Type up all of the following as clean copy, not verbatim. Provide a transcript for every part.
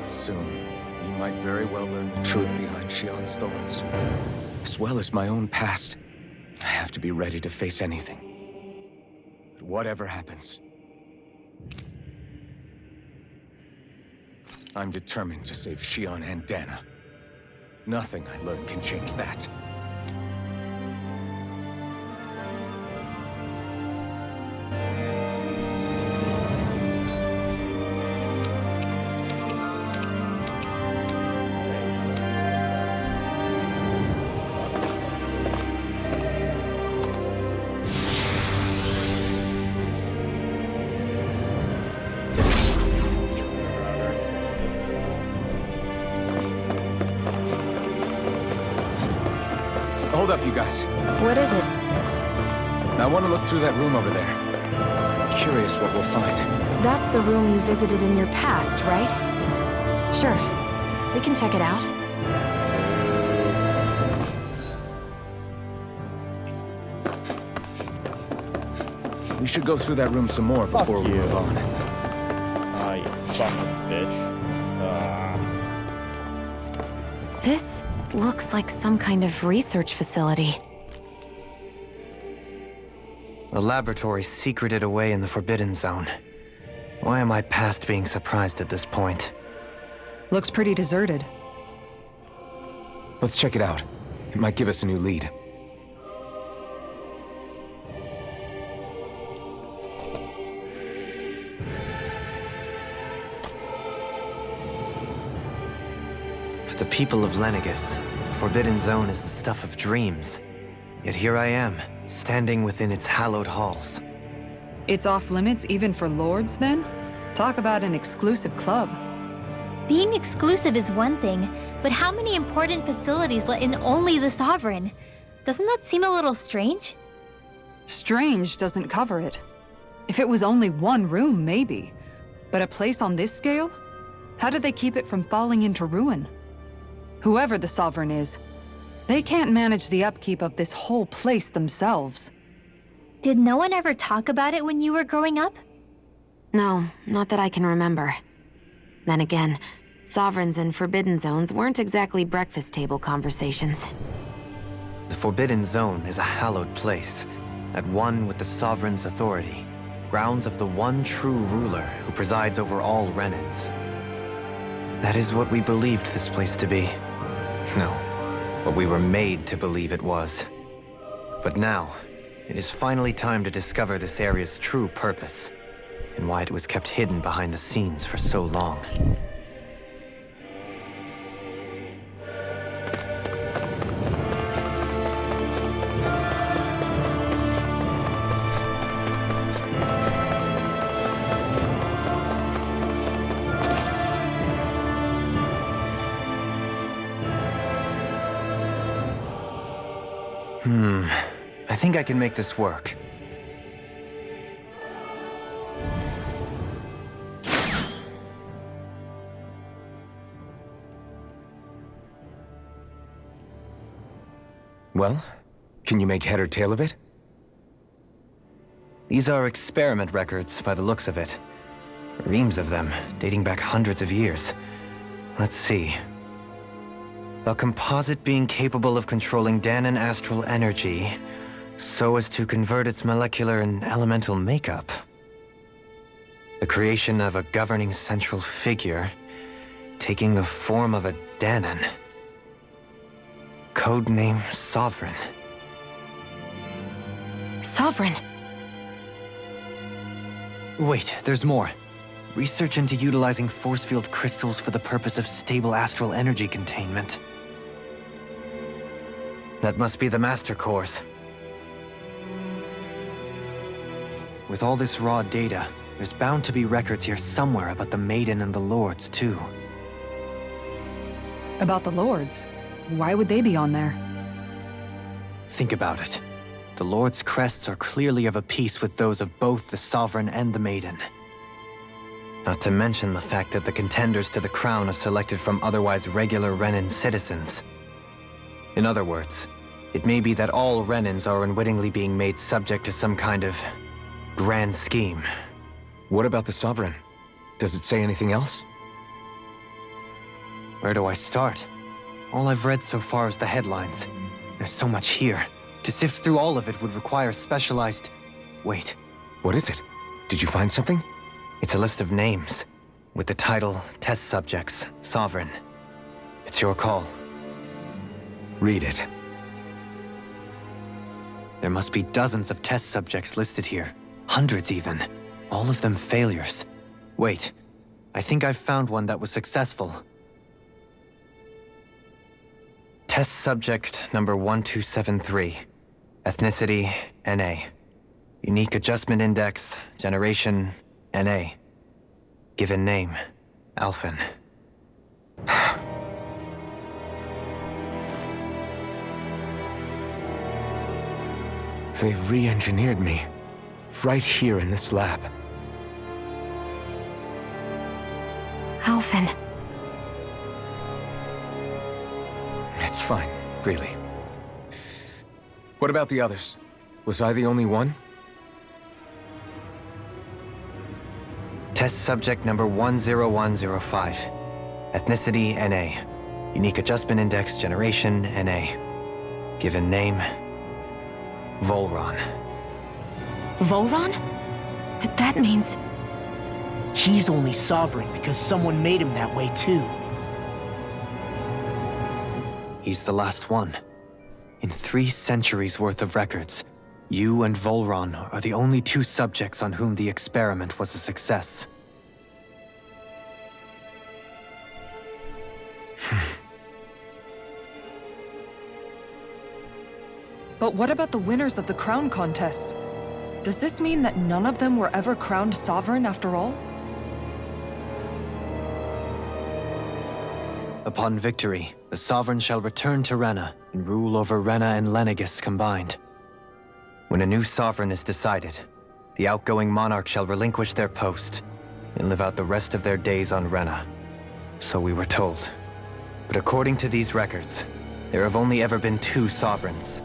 Soon, we might very well learn the truth behind Xion's thorns, as well as my own past. I have to be ready to face anything. But whatever happens, I'm determined to save Xion and Dana. Nothing I learn can change that. Hold up, you guys. What is it? I want to look through that room over there. I'm curious what we'll find. That's the room you visited in your past, right? Sure. We can check it out. We should go through that room some more before we move on. Ah, you fucking bitch. This looks like some kind of research facility. A laboratory secreted away in the Forbidden Zone. Why am I past being surprised at this point? Looks pretty deserted. Let's check it out. It might give us a new lead. For the people of Lenegis, the Forbidden Zone is the stuff of dreams. Yet here I am, standing within its hallowed halls. It's off limits even for lords, then? Talk about an exclusive club. Being exclusive is one thing, but how many important facilities let in only the Sovereign? Doesn't that seem a little strange? Strange doesn't cover it. If it was only one room, maybe. But a place on this scale? How do they keep it from falling into ruin? Whoever the Sovereign is, they can't manage the upkeep of this whole place themselves. Did no one ever talk about it when you were growing up? No, not that I can remember. Then again, Sovereigns and Forbidden Zones weren't exactly breakfast table conversations. The Forbidden Zone is a hallowed place, at one with the Sovereign's authority, grounds of the one true ruler who presides over all Renans. That is what we believed this place to be. No, what we were made to believe it was. But now, it is finally time to discover this area's true purpose, and why it was kept hidden behind the scenes for so long. I think I can make this work. Well, can you make head or tail of it? These are experiment records by the looks of it. Reams of them, dating back hundreds of years. Let's see. A composite being capable of controlling Danan astral energy so as to convert its molecular and elemental makeup. The creation of a governing central figure, taking the form of a Danan. Codename Sovereign. Sovereign! Wait, there's more. Research into utilizing force field crystals for the purpose of stable astral energy containment. That must be the Master Cores. With all this raw data, there's bound to be records here somewhere about the Maiden and the Lords, too. About the lords? Why would they be on there? Think about it. The Lord's crests are clearly of a piece with those of both the Sovereign and the Maiden. Not to mention the fact that the contenders to the crown are selected from otherwise regular Renan citizens. In other words, it may be that all Renans are unwittingly being made subject to some kind of grand scheme. What about the Sovereign? Does it say anything else? Where do I start? All I've read so far is the headlines. There's so much here. To sift through all of it would require specialized... Wait. What is it? Did you find something? It's a list of names, with the title, Test Subjects, Sovereign. It's your call. Read it. There must be dozens of test subjects listed here. Hundreds even. All of them failures. Wait, I think I've found one that was successful. Test subject number 1273. Ethnicity, NA. Unique adjustment index, generation, NA. Given name, Alphen. They re-engineered me. Right here in this lab. Alphen. It's fine, really. What about the others? Was I the only one? Test subject number 10105. Ethnicity, NA. Unique adjustment index, generation, NA. Given name, Volron. Volron? But that means... He's only sovereign because someone made him that way too. He's the last one. In 3 centuries worth of records, you and Volron are the only 2 subjects on whom the experiment was a success. But what about the winners of the crown contests? Does this mean that none of them were ever crowned sovereign after all? Upon victory, the Sovereign shall return to Rena and rule over Rena and Lenegis combined. When a new Sovereign is decided, the outgoing monarch shall relinquish their post and live out the rest of their days on Rena. So we were told. But according to these records, there have only ever been 2 Sovereigns,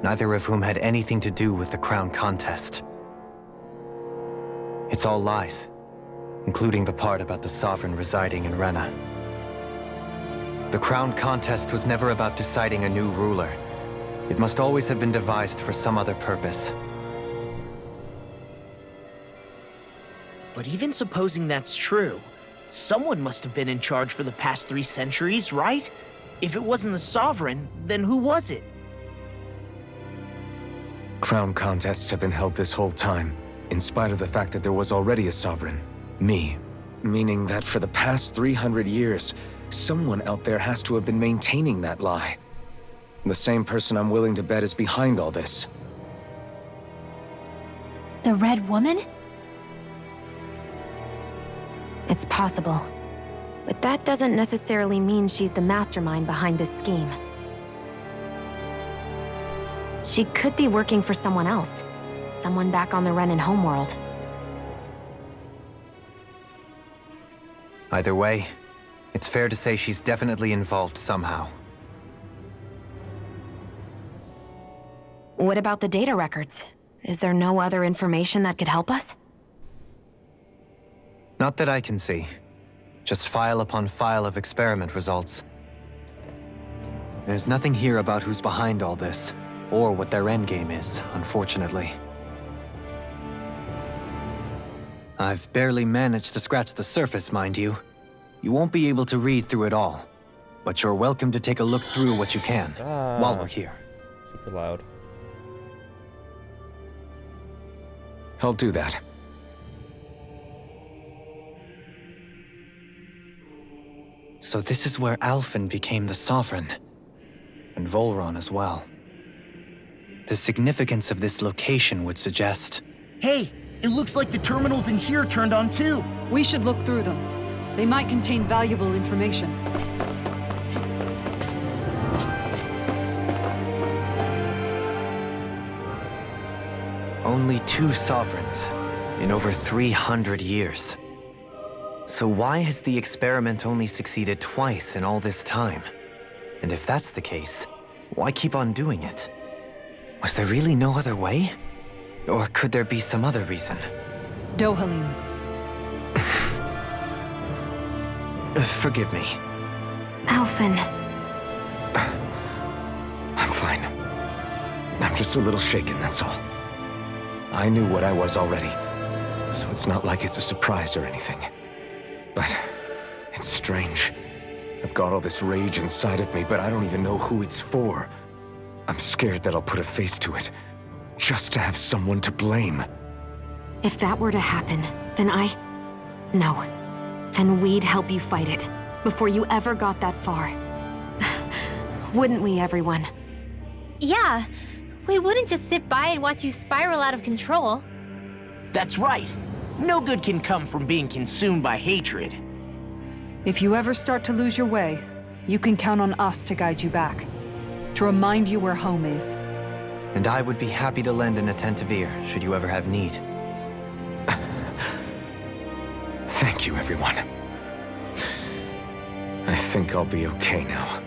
neither of whom had anything to do with the crown contest. It's all lies, including the part about the Sovereign residing in Rena. The crown contest was never about deciding a new ruler. It must always have been devised for some other purpose. But even supposing that's true, someone must have been in charge for the past 3 centuries, right? If it wasn't the Sovereign, then who was it? Crown contests have been held this whole time, in spite of the fact that there was already a sovereign. Me. Meaning that for the past 300 years, someone out there has to have been maintaining that lie. The same person I'm willing to bet is behind all this. The Red Woman? It's possible. But that doesn't necessarily mean she's the mastermind behind this scheme. She could be working for someone else. Someone back on the Renan homeworld. Either way, it's fair to say she's definitely involved somehow. What about the data records? Is there no other information that could help us? Not that I can see. Just file upon file of experiment results. There's nothing here about who's behind all this, or what their endgame is, unfortunately. I've barely managed to scratch the surface, mind you. You won't be able to read through it all, but you're welcome to take a look through what you can, while we're here. Super loud. I'll do that. So this is where Alphen became the Sovereign, and Volron as well. The significance of this location would suggest... Hey, it looks like the terminals in here turned on too. We should look through them. They might contain valuable information. Only 2 Sovereigns in over 300 years. So why has the experiment only succeeded twice in all this time? And if that's the case, why keep on doing it? Was there really no other way? Or could there be some other reason? Dohalim. Forgive me. Alphen. I'm fine. I'm just a little shaken, that's all. I knew what I was already, so it's not like it's a surprise or anything. But it's strange. I've got all this rage inside of me, but I don't even know who it's for. I'm scared that I'll put a face to it, just to have someone to blame. If that were to happen, then No. Then we'd help you fight it, before you ever got that far. Wouldn't we, everyone? Yeah, we wouldn't just sit by and watch you spiral out of control. That's right. No good can come from being consumed by hatred. If you ever start to lose your way, you can count on us to guide you back. To remind you where home is. And I would be happy to lend an attentive ear, should you ever have need. Thank you, everyone. I think I'll be okay now.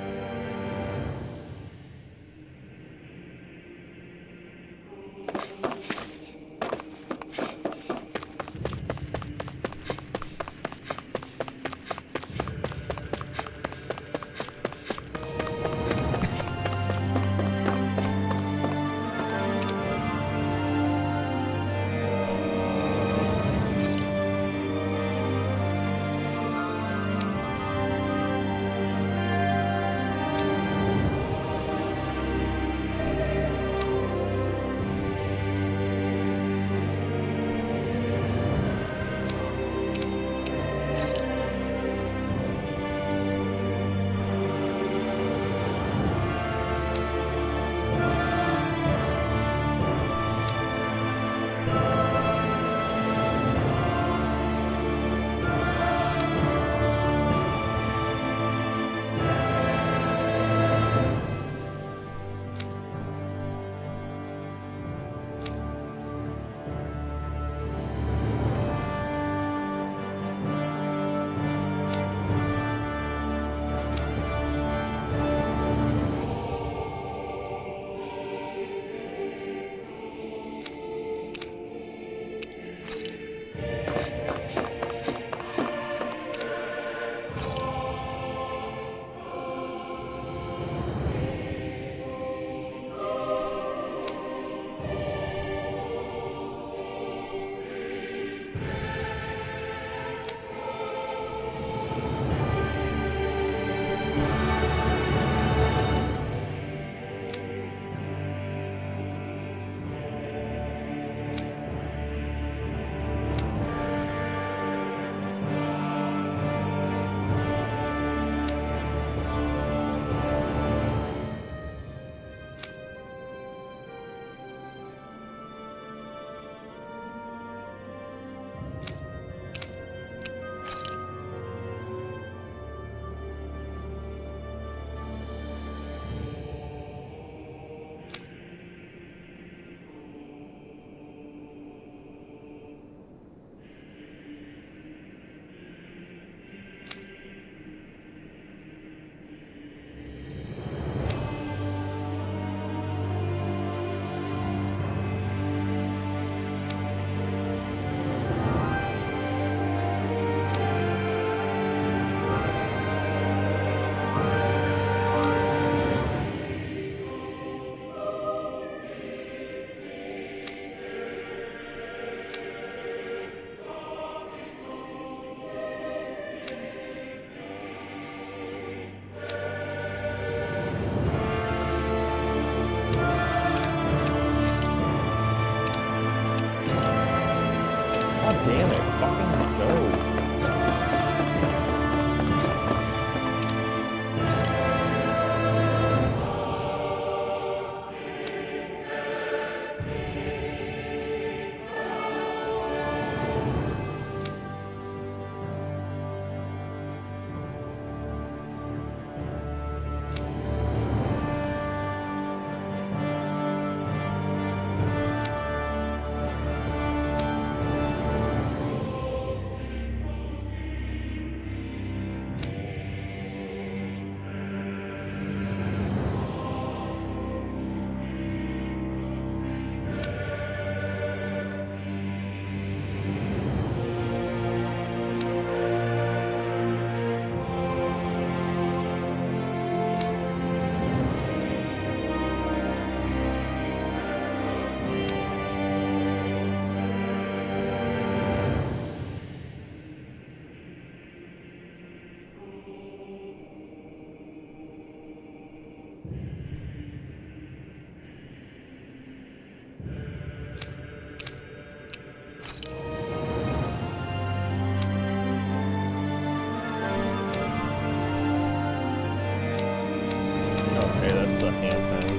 It's a hand thing.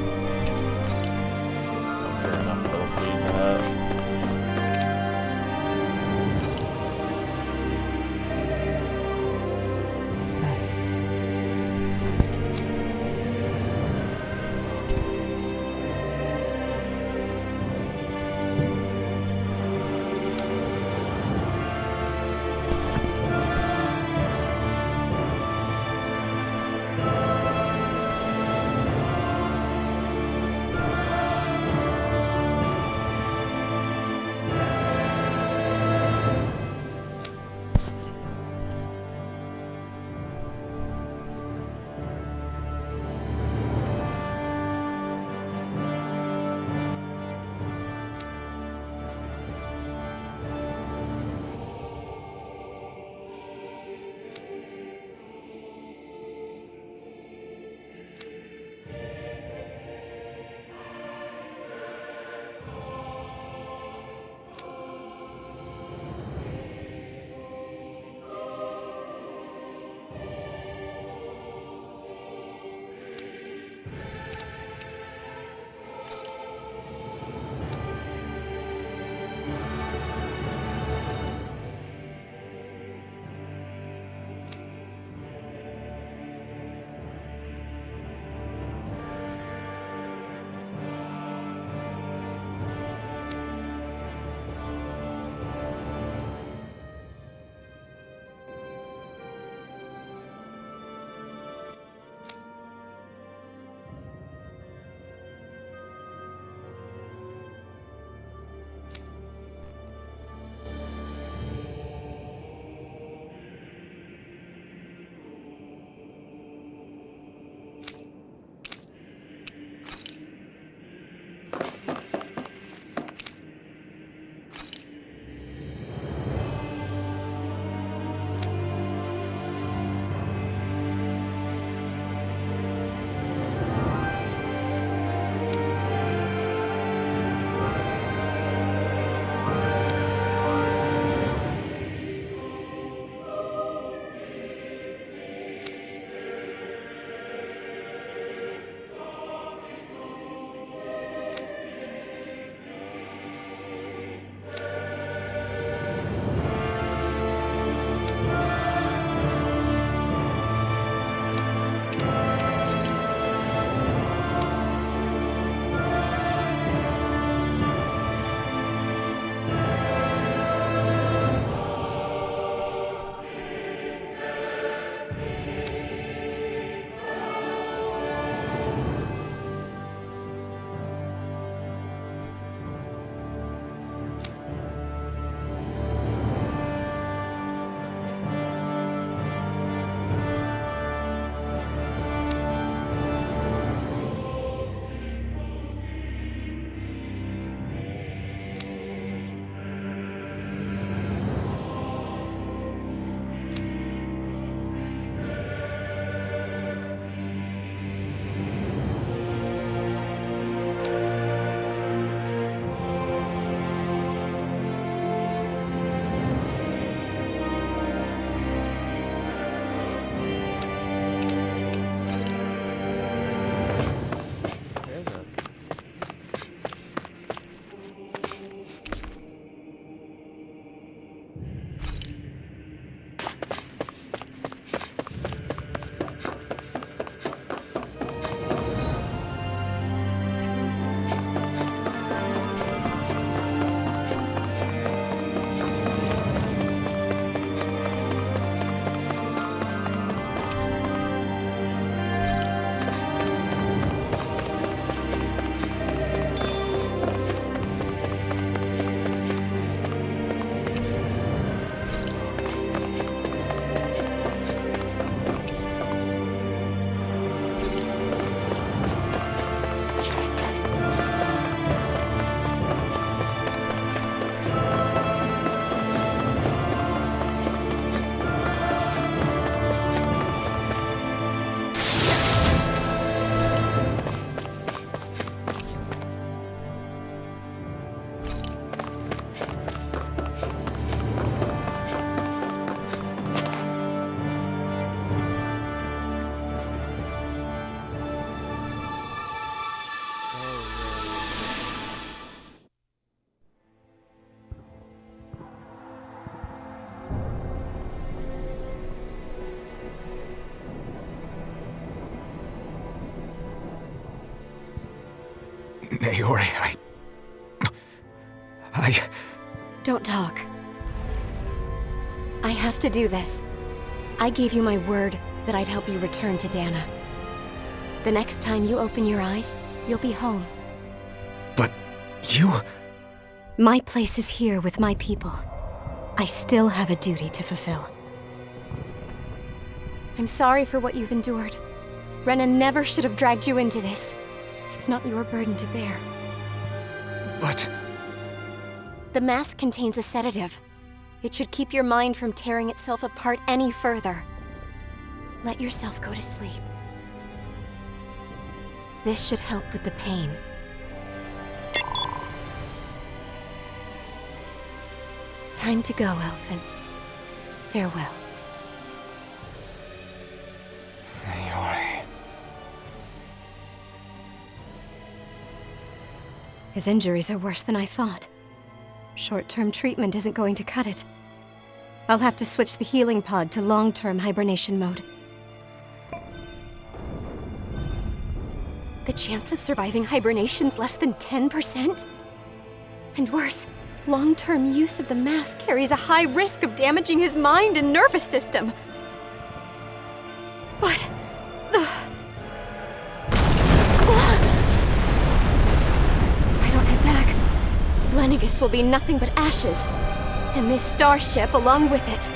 I'm sure enough don't need that. Naori, Don't talk. I have to do this. I gave you my word that I'd help you return to Dana. The next time you open your eyes, you'll be home. But you... My place is here with my people. I still have a duty to fulfill. I'm sorry for what you've endured. Renan never should have dragged you into this. It's not your burden to bear. But... The mask contains a sedative. It should keep your mind from tearing itself apart any further. Let yourself go to sleep. This should help with the pain. Time to go, Elfin. Farewell. Naori... His injuries are worse than I thought. Short-term treatment isn't going to cut it. I'll have to switch the healing pod to long-term hibernation mode. The chance of surviving hibernation's less than 10%? And worse, long-term use of the mask carries a high risk of damaging his mind and nervous system. But... If I don't head back, Lennigus will be nothing but ashes, and this starship along with it.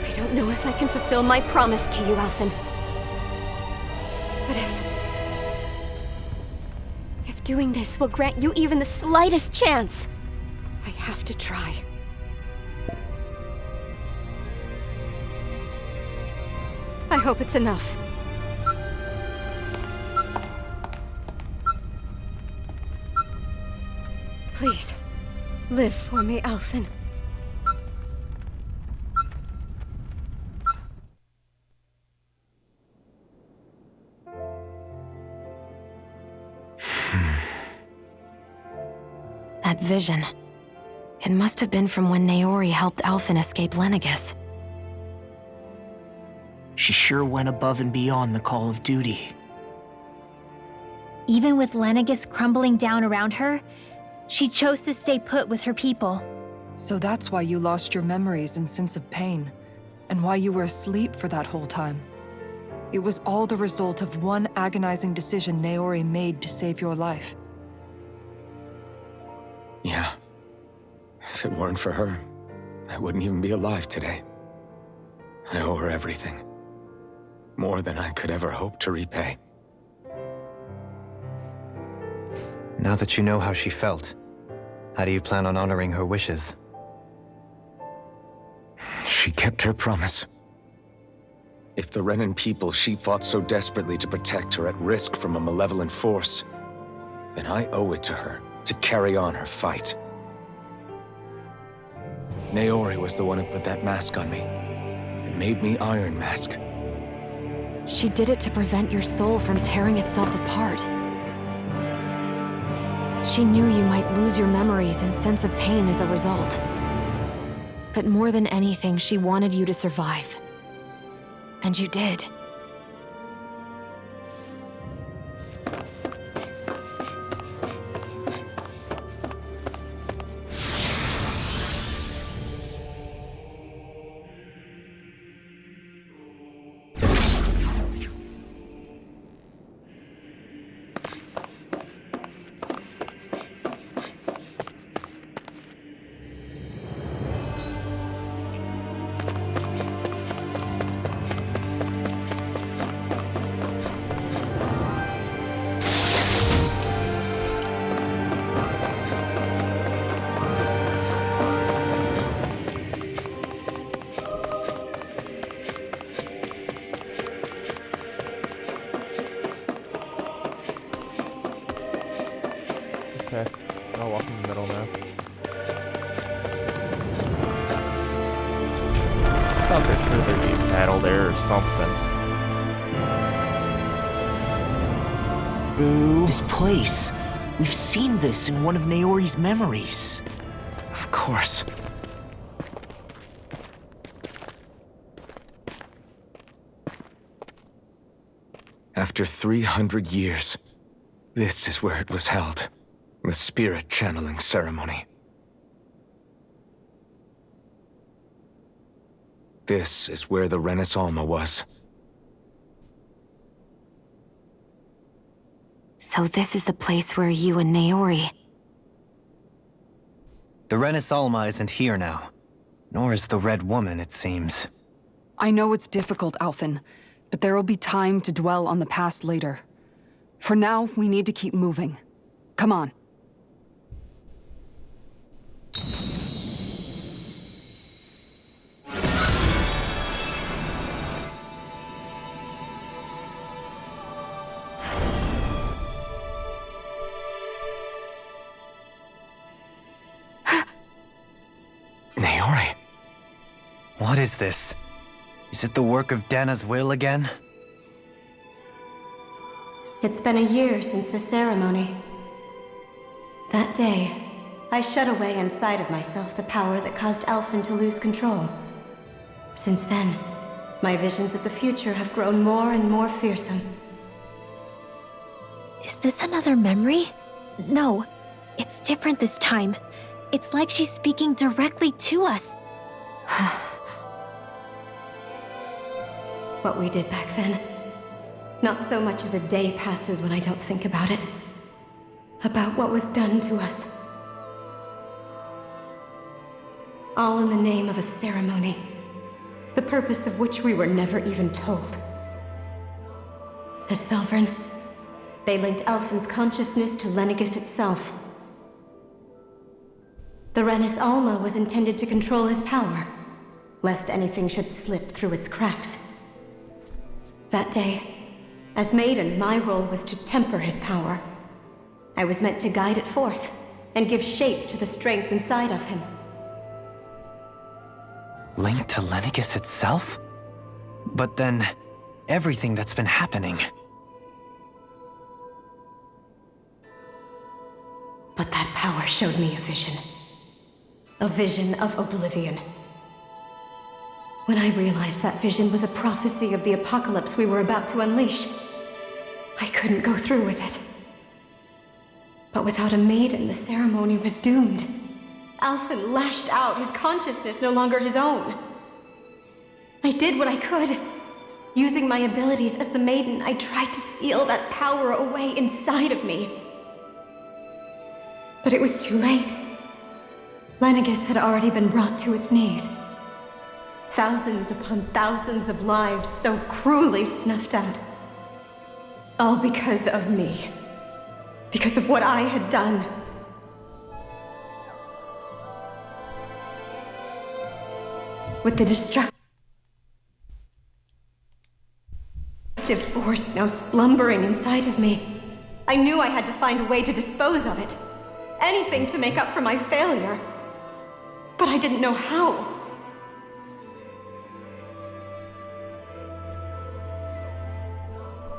I don't know if I can fulfill my promise to you, Alphen. But if doing this will grant you even the slightest chance, I have to try. I hope it's enough. Please, live for me, Alphen. That vision. It must have been from when Naori helped Alphen escape Lennigus. She sure went above and beyond the call of duty. Even with Lennigus crumbling down around her, she chose to stay put with her people. So that's why you lost your memories and sense of pain, and why you were asleep for that whole time. It was all the result of one agonizing decision Naori made to save your life. Yeah. If it weren't for her, I wouldn't even be alive today. I owe her everything. More than I could ever hope to repay. Now that you know how she felt, how do you plan on honoring her wishes? She kept her promise. If the Renan people she fought so desperately to protect are at risk from a malevolent force, then I owe it to her to carry on her fight. Naori was the one who put that mask on me. It made me Iron Mask. She did it to prevent your soul from tearing itself apart. She knew you might lose your memories and sense of pain as a result. But more than anything, she wanted you to survive. And you did. Okay, I'll walk in the middle now. I thought for sure there'd be a battle there or something. Boo. This place. We've seen this in one of Naori's memories. Of course. After 300 years, this is where it was held. The spirit channeling ceremony. This is where the Renis Alma was. So this is the place where you and Naori... The Renis Alma isn't here now. Nor is the Red Woman, it seems. I know it's difficult, Alphen, but there will be time to dwell on the past later. For now, we need to keep moving. Come on. Naori. What is this? Is it the work of Dana's will again? It's been a year since the ceremony. That day, I shut away inside of myself the power that caused Alphen to lose control. Since then, my visions of the future have grown more and more fearsome. Is this another memory? No, it's different this time. It's like she's speaking directly to us. What we did back then. Not so much as a day passes when I don't think about it. About what was done to us. All in the name of a ceremony. The purpose of which we were never even told. As Sovereign, they linked Alphen's consciousness to Lenegis itself. The Renis Alma was intended to control his power, lest anything should slip through its cracks. That day, as Maiden, my role was to temper his power. I was meant to guide it forth, and give shape to the strength inside of him. Linked to Lenegis itself? But then, everything that's been happening... But that power showed me a vision. A vision of oblivion. When I realized that vision was a prophecy of the apocalypse we were about to unleash, I couldn't go through with it. But without a maiden, the ceremony was doomed. Alphen lashed out, his consciousness no longer his own. I did what I could. Using my abilities as the maiden, I tried to seal that power away inside of me. But it was too late. Lenegis had already been brought to its knees. Thousands upon thousands of lives so cruelly snuffed out. All because of me. Because of what I had done. With the destructive force now slumbering inside of me, I knew I had to find a way to dispose of it. Anything to make up for my failure. But I didn't know how.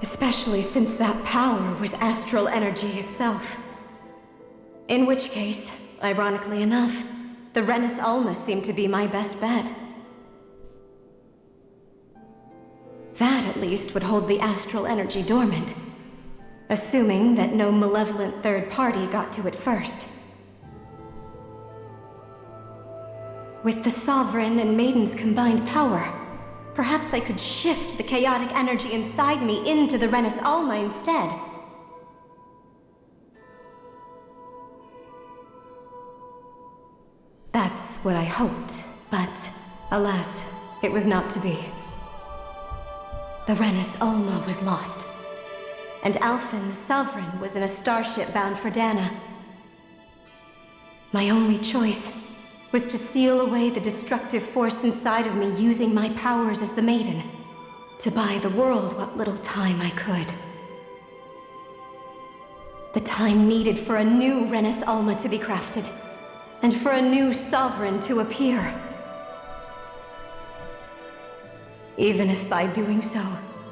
Especially since that power was astral energy itself. In which case, ironically enough, the Renis Alma seemed to be my best bet. That, at least, would hold the astral energy dormant. Assuming that no malevolent third party got to it first. With the Sovereign and Maiden's combined power, perhaps I could shift the chaotic energy inside me into the Renis Alma instead. That's what I hoped, but alas, it was not to be. The Renis Alma was lost, and Alphen, the Sovereign, was in a starship bound for Dana. My only choice was to seal away the destructive force inside of me using my powers as the Maiden, to buy the world what little time I could. The time needed for a new Renis Alma to be crafted, and for a new Sovereign to appear. Even if by doing so,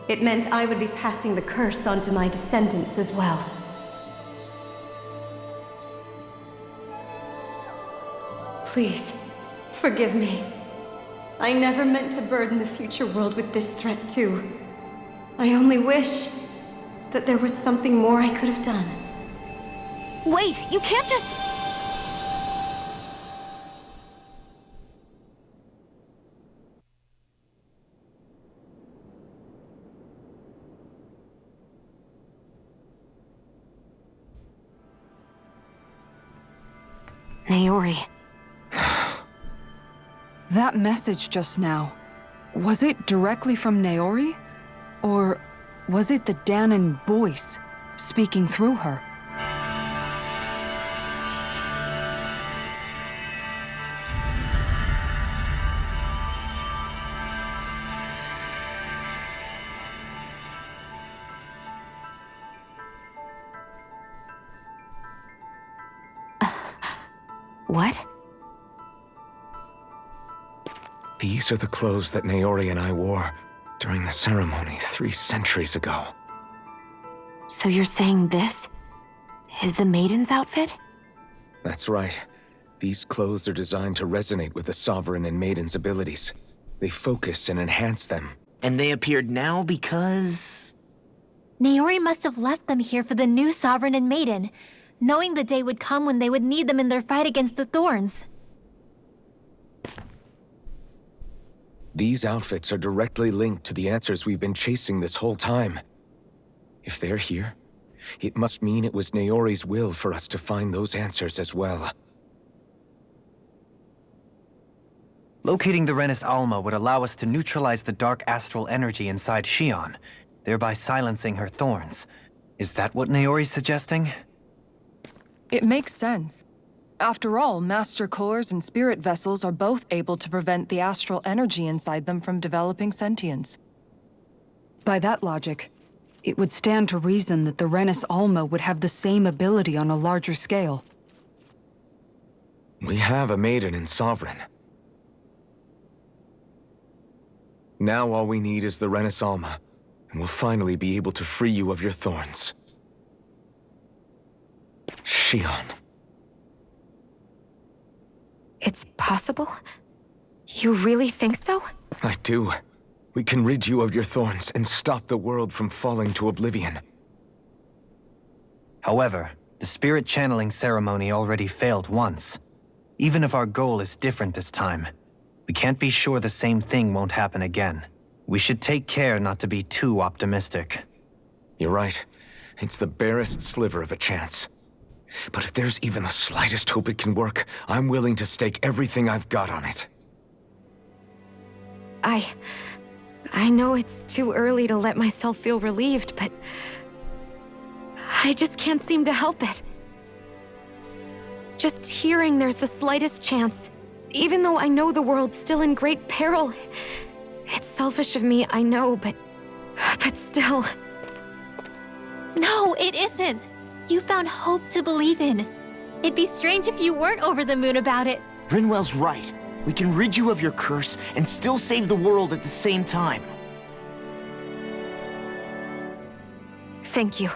it meant I would be passing the curse onto my descendants as well. Please, forgive me. I never meant to burden the future world with this threat too. I only wish that there was something more I could have done. Wait, you can't just... Naori. That message just now, was it directly from Naori? Or was it the Danon voice speaking through her? What? These are the clothes that Naori and I wore during the ceremony 3 centuries ago. So you're saying this is the Maiden's outfit? That's right. These clothes are designed to resonate with the Sovereign and Maiden's abilities. They focus and enhance them. And they appeared now because... Naori must have left them here for the new Sovereign and Maiden, knowing the day would come when they would need them in their fight against the Thorns. These outfits are directly linked to the answers we've been chasing this whole time. If they're here, it must mean it was Naori's will for us to find those answers as well. Locating the Renis Alma would allow us to neutralize the dark astral energy inside Shion, thereby silencing her thorns. Is that what Naori's suggesting? It makes sense. After all, Master Cores and Spirit Vessels are both able to prevent the astral energy inside them from developing sentience. By that logic, it would stand to reason that the Renis Alma would have the same ability on a larger scale. We have a Maiden and Sovereign. Now all we need is the Renis Alma, and we'll finally be able to free you of your thorns. Shion. It's possible? You really think so? I do. We can rid you of your thorns and stop the world from falling to oblivion. However, the spirit channeling ceremony already failed once. Even if our goal is different this time, we can't be sure the same thing won't happen again. We should take care not to be too optimistic. You're right. It's the barest sliver of a chance. But if there's even the slightest hope it can work, I'm willing to stake everything I've got on it. I know it's too early to let myself feel relieved, but I just can't seem to help it. Just hearing there's the slightest chance, even though I know the world's still in great peril. It's selfish of me, I know, but still. No, it isn't! You found hope to believe in. It'd be strange if you weren't over the moon about it. Rinwell's right. We can rid you of your curse and still save the world at the same time. Thank you.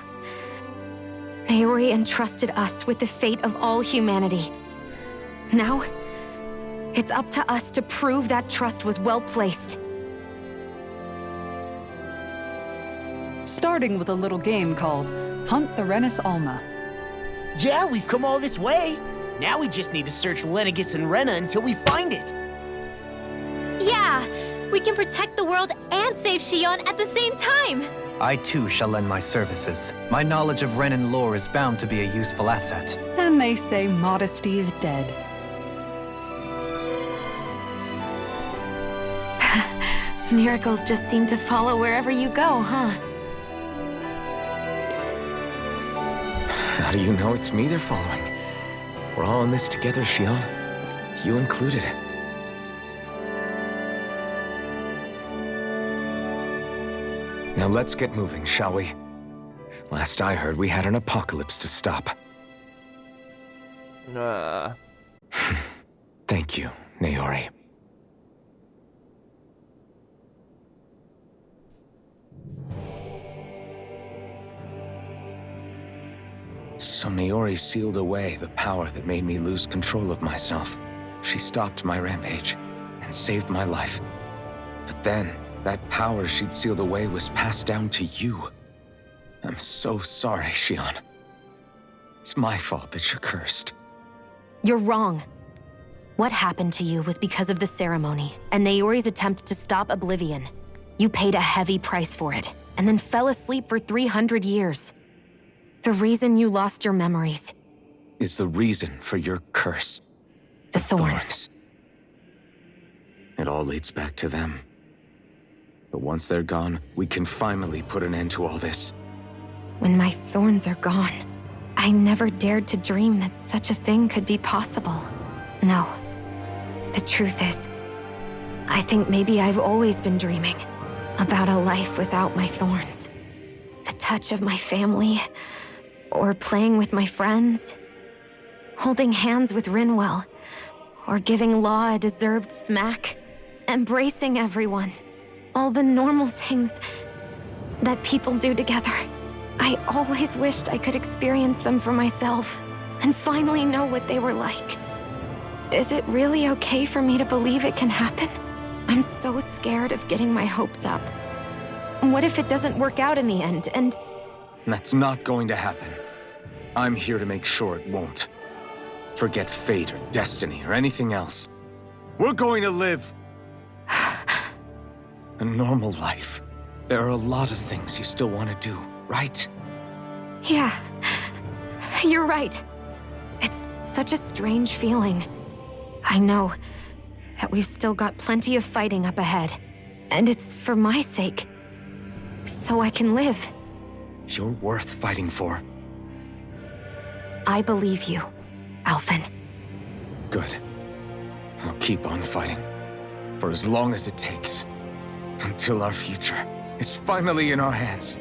Naori entrusted us with the fate of all humanity. Now, it's up to us to prove that trust was well placed. Starting with a little game called Hunt the Renis Alma. Yeah, we've come all this way. Now we just need to search Lenegis and Rena until we find it. Yeah! We can protect the world and save Shion at the same time! I too shall lend my services. My knowledge of Renan lore is bound to be a useful asset. And they say modesty is dead. Miracles just seem to follow wherever you go, huh? How do you know it's me they're following? We're all in this together, Shion. You included. Now let's get moving, shall we? Last I heard, we had an apocalypse to stop. Thank you, Naori. So Naori sealed away the power that made me lose control of myself. She stopped my rampage and saved my life. But then, that power she'd sealed away was passed down to you. I'm so sorry, Xion. It's my fault that you're cursed. You're wrong. What happened to you was because of the ceremony and Naori's attempt to stop Oblivion. You paid a heavy price for it, and then fell asleep for 300 years. The reason you lost your memories Is the reason for your curse. the thorns. It all leads back to them. But once they're gone, we can finally put an end to all this. When my thorns are gone, I never dared to dream that such a thing could be possible. No. The truth is, I think maybe I've always been dreaming about a life without my thorns. The touch of my family, or playing with my friends, holding hands with Rinwell, or giving Law a deserved smack, embracing everyone. All the normal things that people do together. I always wished I could experience them for myself and finally know what they were like. Is it really okay for me to believe it can happen? I'm so scared of getting my hopes up. What if it doesn't work out in the end, and... That's not going to happen. I'm here to make sure it won't. Forget fate or destiny or anything else. We're going to live a normal life. There are a lot of things you still want to do, right? Yeah, you're right. It's such a strange feeling. I know that we've still got plenty of fighting up ahead, and it's for my sake, so I can live. You're worth fighting for. I believe you, Alphen. Good. I'll keep on fighting. For as long as it takes. Until our future is finally in our hands.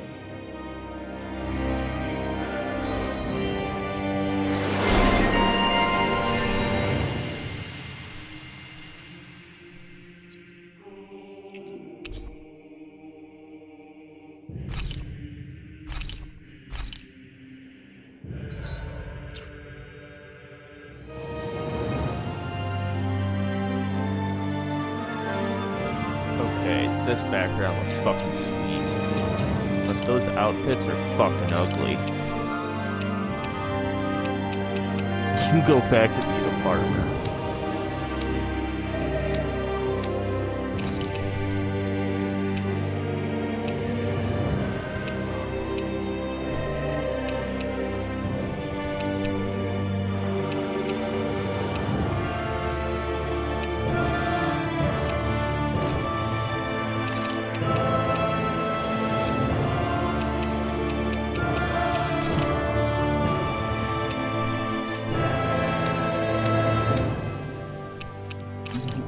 Okay, this background looks fucking sweet. But those outfits are fucking ugly. You go back to being a farmer.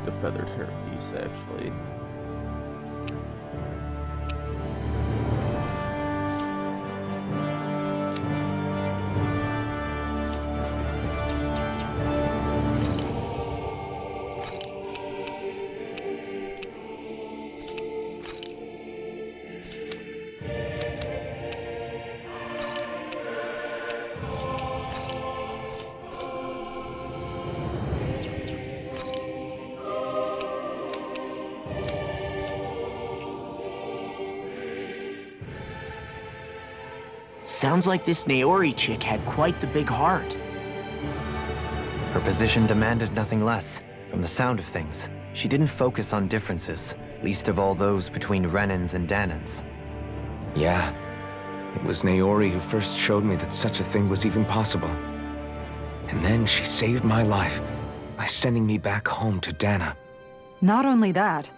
The feathered hair piece, actually. Sounds like this Naori chick had quite the big heart. Her position demanded nothing less. From the sound of things, she didn't focus on differences, least of all those between Renans and Danans. Yeah. It was Naori who first showed me that such a thing was even possible. And then she saved my life by sending me back home to Dana. Not only that,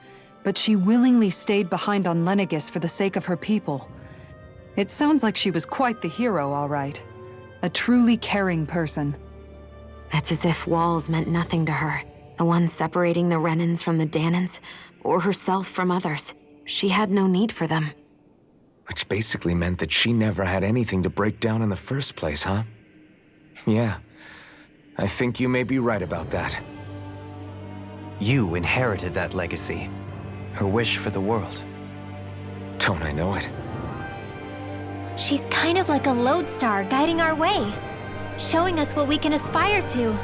but she willingly stayed behind on Lenegis for the sake of her people. It sounds like she was quite the hero, all right. A truly caring person. It's as if walls meant nothing to her. The ones separating the Renans from the Danans, or herself from others. She had no need for them. Which basically meant that she never had anything to break down in the first place, huh? Yeah. I think you may be right about that. You inherited that legacy. Her wish for the world. Don't I know it? She's kind of like a lodestar guiding our way, showing us what we can aspire to.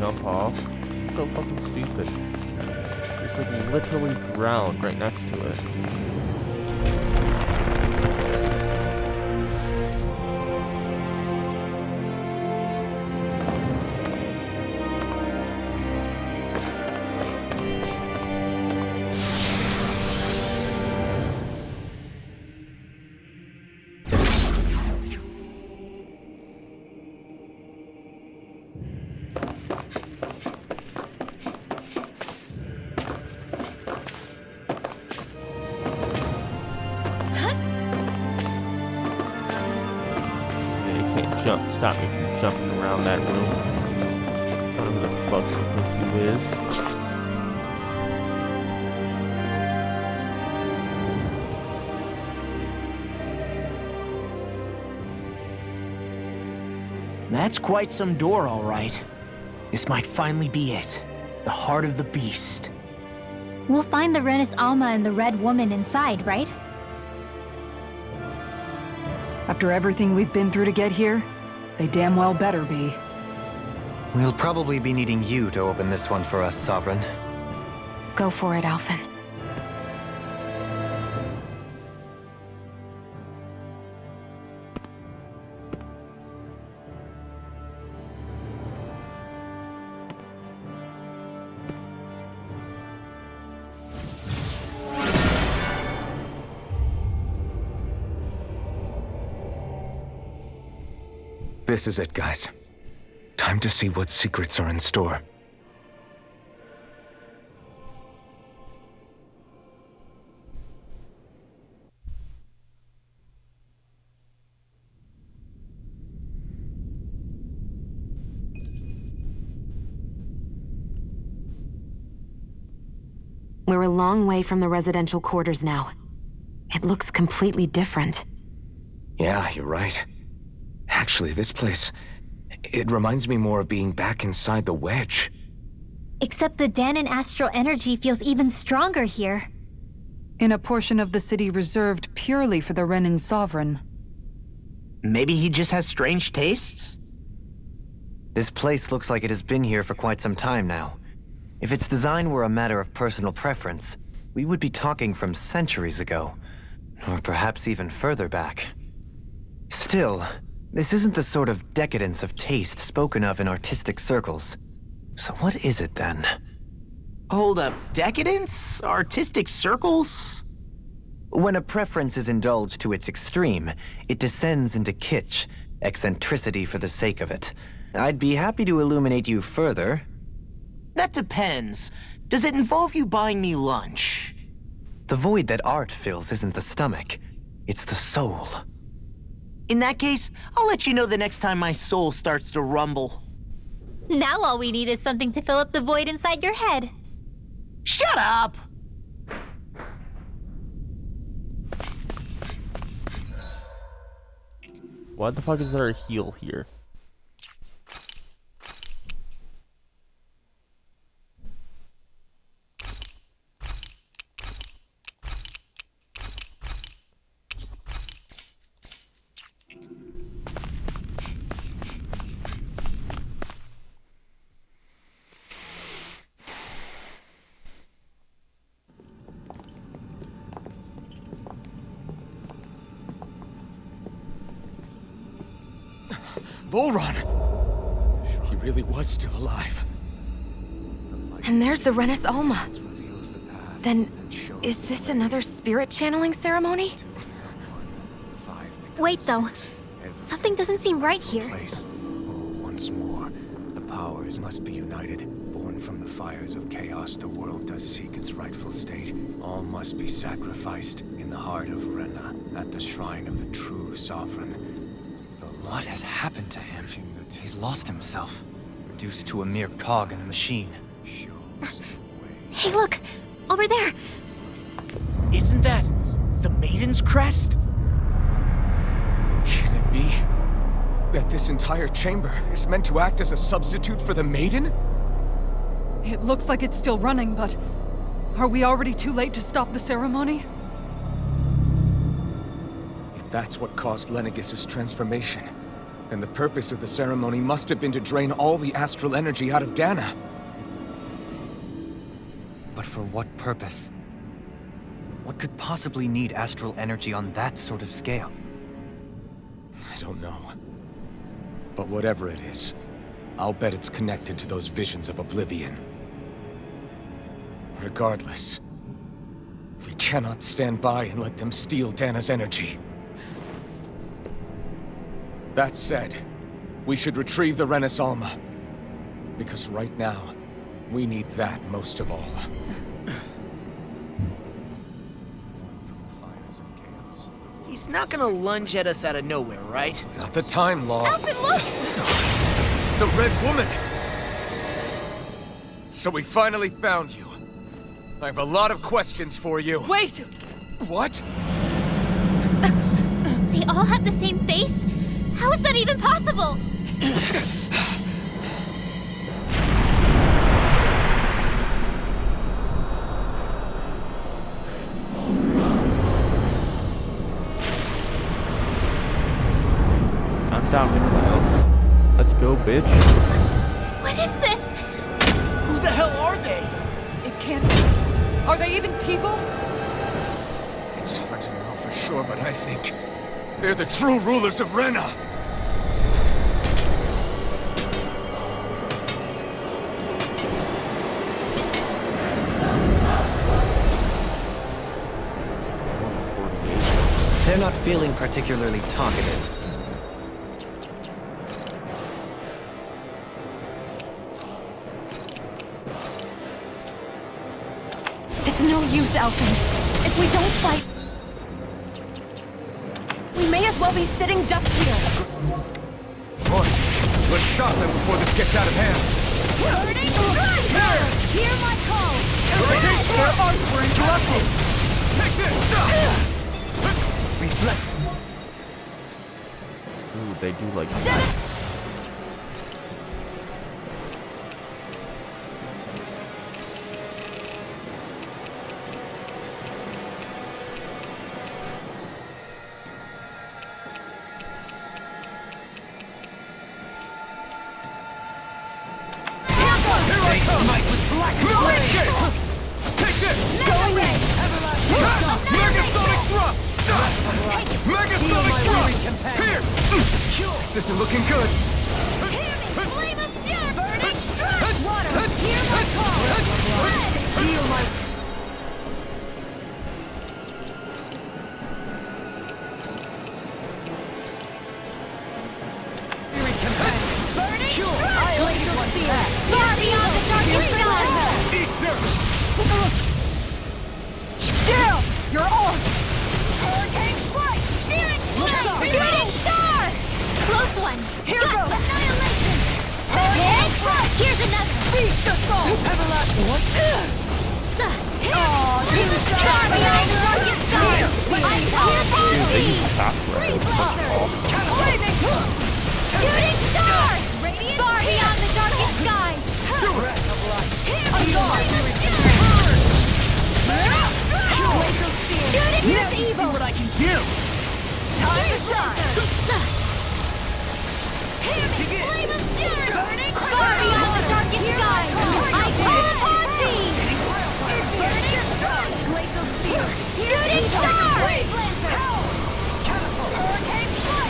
jump off. So fucking stupid. There's like literally ground right next to it. Stop me from jumping around that room. Whatever the fuck you think you is. That's quite some door, all right. This might finally be it. The heart of the beast. We'll find the Renis Alma and the Red Woman inside, right? After everything we've been through to get here, they damn well better be. We'll probably be needing you to open this one for us, Sovereign. Go for it, Alphen. This is it, guys. Time to see what secrets are in store. We're a long way from the residential quarters now. It looks completely different. Yeah, you're right. Actually, this place, it reminds me more of being back inside the Wedge. Except the Danon astral energy feels even stronger here. In a portion of the city reserved purely for the Renin Sovereign. Maybe he just has strange tastes? This place looks like it has been here for quite some time now. If its design were a matter of personal preference, we would be talking from centuries ago. Or perhaps even further back. Still, this isn't the sort of decadence of taste spoken of in artistic circles. So what is it then? Hold up, decadence? Artistic circles? When a preference is indulged to its extreme, it descends into kitsch, eccentricity for the sake of it. I'd be happy to illuminate you further. That depends. Does it involve you buying me lunch? The void that art fills isn't the stomach, it's the soul. In that case, I'll let you know the next time my soul starts to rumble. Now all we need is something to fill up the void inside your head. Shut up! Why the fuck is there a heal here? Volron! He really was still alive. And there's the Renis Alma. Then, is this another spirit channeling ceremony? Wait, though. Something doesn't seem right here. Once more, the powers must be united. Born from the fires of chaos, the world does seek its rightful state. All must be sacrificed in the heart of Renna, at the shrine of the true sovereign. What has happened to him? He's lost himself, reduced to a mere cog in a machine. Hey, look! Over there! Isn't that the Maiden's crest? Can it be that this entire chamber is meant to act as a substitute for the Maiden? It looks like it's still running, but are we already too late to stop the ceremony? If that's what caused Lenegis' transformation, And the purpose of the ceremony must have been to drain all the astral energy out of Dana. But for what purpose? What could possibly need astral energy on that sort of scale? I don't know. But whatever it is, I'll bet it's connected to those visions of oblivion. Regardless, we cannot stand by and let them steal Dana's energy. That said, we should retrieve the Renis Alma. Because right now, we need that most of all. He's not gonna lunge at us out of nowhere, right? Not the time, Law. Alvin, look! The Red Woman! So we finally found you. I have a lot of questions for you. Wait! What? They all have the same face? How is that even possible? I'm down with that. Let's go, bitch. What is this? Who the hell are they? It can't be. Are they even people? It's hard to know for sure, but I think they're the true rulers of Rena. They're not feeling particularly talkative. It's no use, Elfin. If we don't fight, we may as well be sitting ducks here. Come on, let's stop them before this gets out of hand. Hear my call. Their arms were interrupted. Take this! Reflect. Ooh, they do like that. Take this! Going in! Megasonic thrust! Megasonic thrust! Here! This isn't looking good! Flame of fury! Burning Water, hear my call. Heal my... Far beyond the darkest sky! Eat dirt! Still! You're off! Hurricane strike! Searing star! Shooting star! Close one! Here Gut goes! annihilation! Hurricane strike! Here's another! Beast assault! Everlasting one! Aw, you Far beyond the darkest sky! I call upon They thee! use fast weapons. Shooting star! Far beyond the darkest sky! Shooting Here's evil! See what I can do! Time to shine! Flame of fury! Far beyond the darkest sky! I call upon thee! Glacial spear. Shooting star!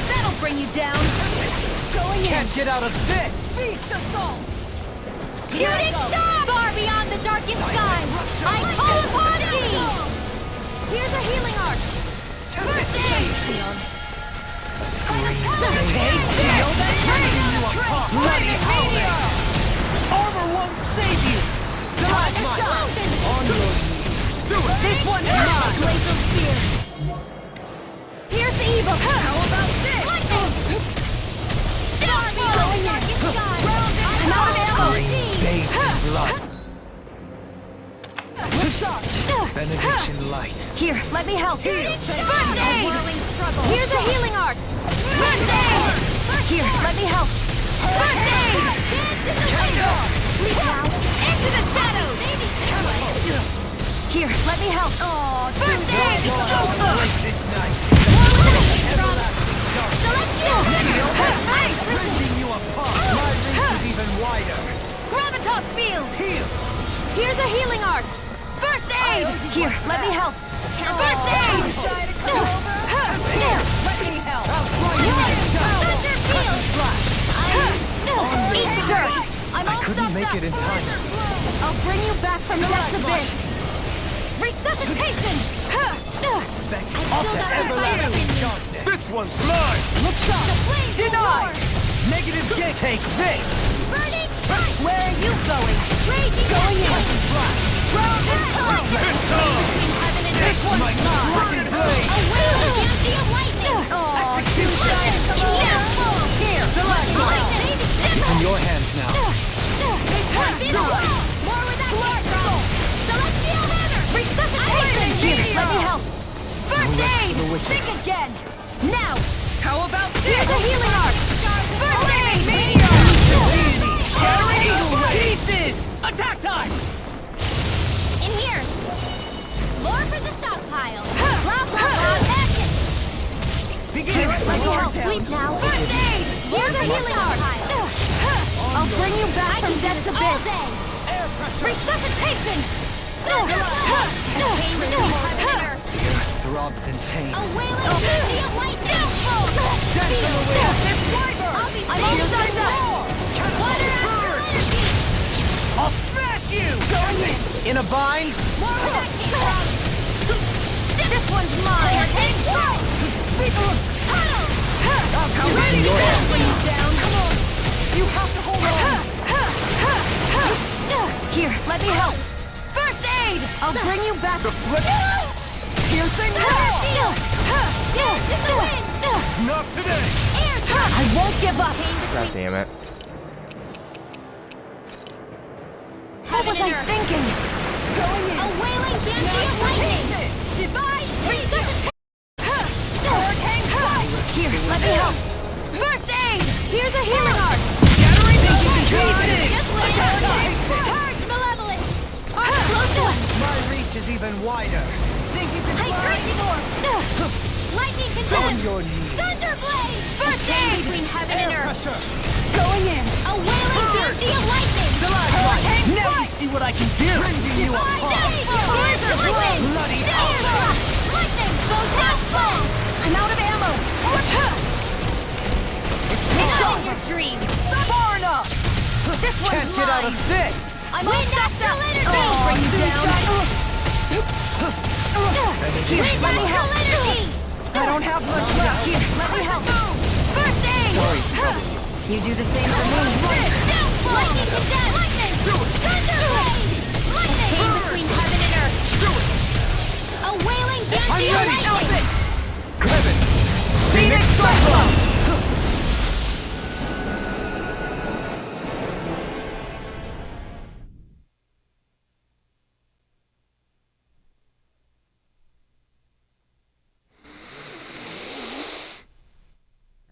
That'll bring you down. Going in. Can't get out of this! Beast assault. Shooting star! Far beyond the darkest sky! I call upon thee! Here's a healing arc. Armor won't save you! This one's mine. Glacial spear. Here's the evil. How about this? Far beyond the darkest sky! I'm out of ammo. Blood. Benediction light. Here, let me help. First aid! Whirling struggle. Here's a healing arc. First aid! Here, let me help. First aid! Into the shadows! Here, let me help. First aid! Rending you apart! My reach is even wider! Gravitas field! Here's a healing art! First aid! Here, let me help! First aid! Let me help! Thunder field! Eat dirt! I'm all Couldn't make it in time. I'll bring you back from death's abyss! Resuscitation! Off to everlasting darkness! This one's mine! Look sharp! Denied! Negative gate! Take this! Burning! Where are you going? Raging going in! Ground and pound! This one's mine! A wailing energy of lightning! Execution! Here! It's in your hands now. More with that control! Celestial hammer! Resuscitation! Here, let me help! First aid! Think again! Now! How about this? Here's a healing art! First aid! Meteor! Pieces! Attack time! In here. More for the stockpile. Blah, blah, blah, action. Begin! Let me help sleep now! First aid! Here's a healing art! I'll bring you back from death's abyss! Resuscitation! Throbs in pain. A wailing energy of lightning. I'm all started up! Water energy. I'll smash you! Going in! In a bind? More with that control. This one's mine! I'm ready to go! Down! Come on! You have to hold on! Here, let me help! First aid! I'll bring you back! Piercing wall! Not today! I won't give up! God damn it. What was I thinking? Going in! A wailing energy of lightning. Divine resuscitation! Here, let me help! First aid! Here's a healing art! Shattering Just wait. Purge malevolence. Close My reach is even wider. Think you can Lightning On condemned. your knees. Thunderblade. First aid! Between heaven and earth. Pressure. Going in! A wailing energy of lightning. Now you see what I can do! Rending you Divine apart! downfall. Lightning. Bloody Lightning. Downfall. I'm out of ammo! Not in your dreams. Far enough! This one's Can't get out of this! I'm all stacked up! energy. I'll bring you down! Here, let me help! Energy. I don't have much left! Here, let me help! First aid! Sorry. You do the same for me! Downfall. Lightning condemned. Lightning. Thunderblade. Lightning. Between heaven and earth. A wailing energy of lightning. Clement! Phoenix Cyclone!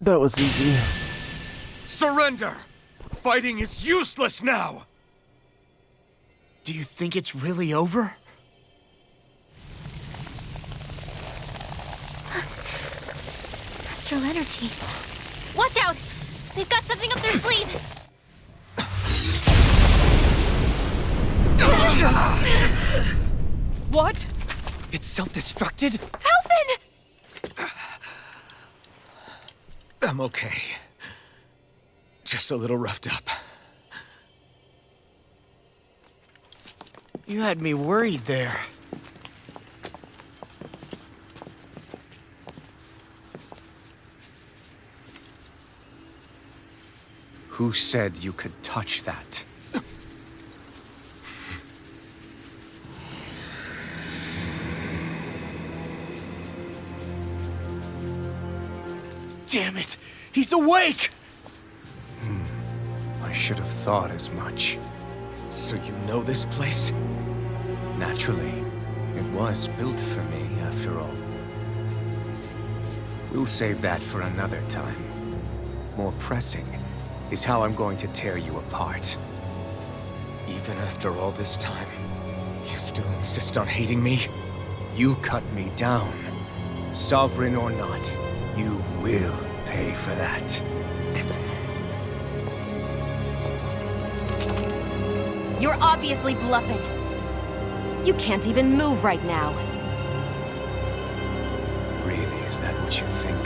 That was easy. Surrender! Fighting is useless now! Do you think it's really over? Astral energy. Watch out! They've got something up their sleeve. What? It's self-destructed? Alvin! I'm okay. Just a little roughed up. You had me worried there. Who said you could touch that? Damn it! He's awake! I should have thought as much. So you know this place? Naturally. It was built for me, after all. We'll save that for another time. More pressing is how I'm going to tear you apart. Even after all this time, you still insist on hating me? You cut me down. Sovereign or not, you will pay for that. You're obviously bluffing. You can't even move right now. Really, is that what you think?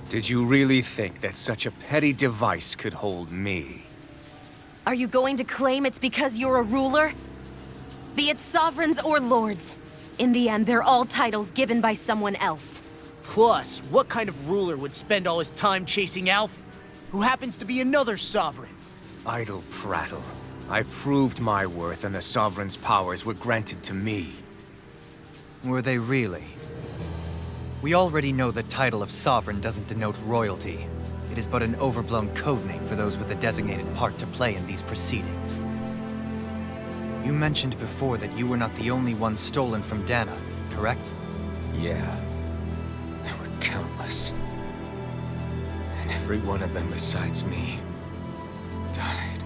Did you really think that such a petty device could hold me? Are you going to claim it's because you're a ruler? Be it sovereigns or lords. In the end, they're all titles given by someone else. Plus, what kind of ruler would spend all his time chasing Alphen, who happens to be another sovereign? Idle prattle. I proved my worth and the Sovereign's powers were granted to me. Were they really? We already know the title of Sovereign doesn't denote royalty. It is but an overblown codename for those with a designated part to play in these proceedings. You mentioned before that you were not the only one stolen from Dana, correct? Yeah. There were countless. And every one of them besides me died.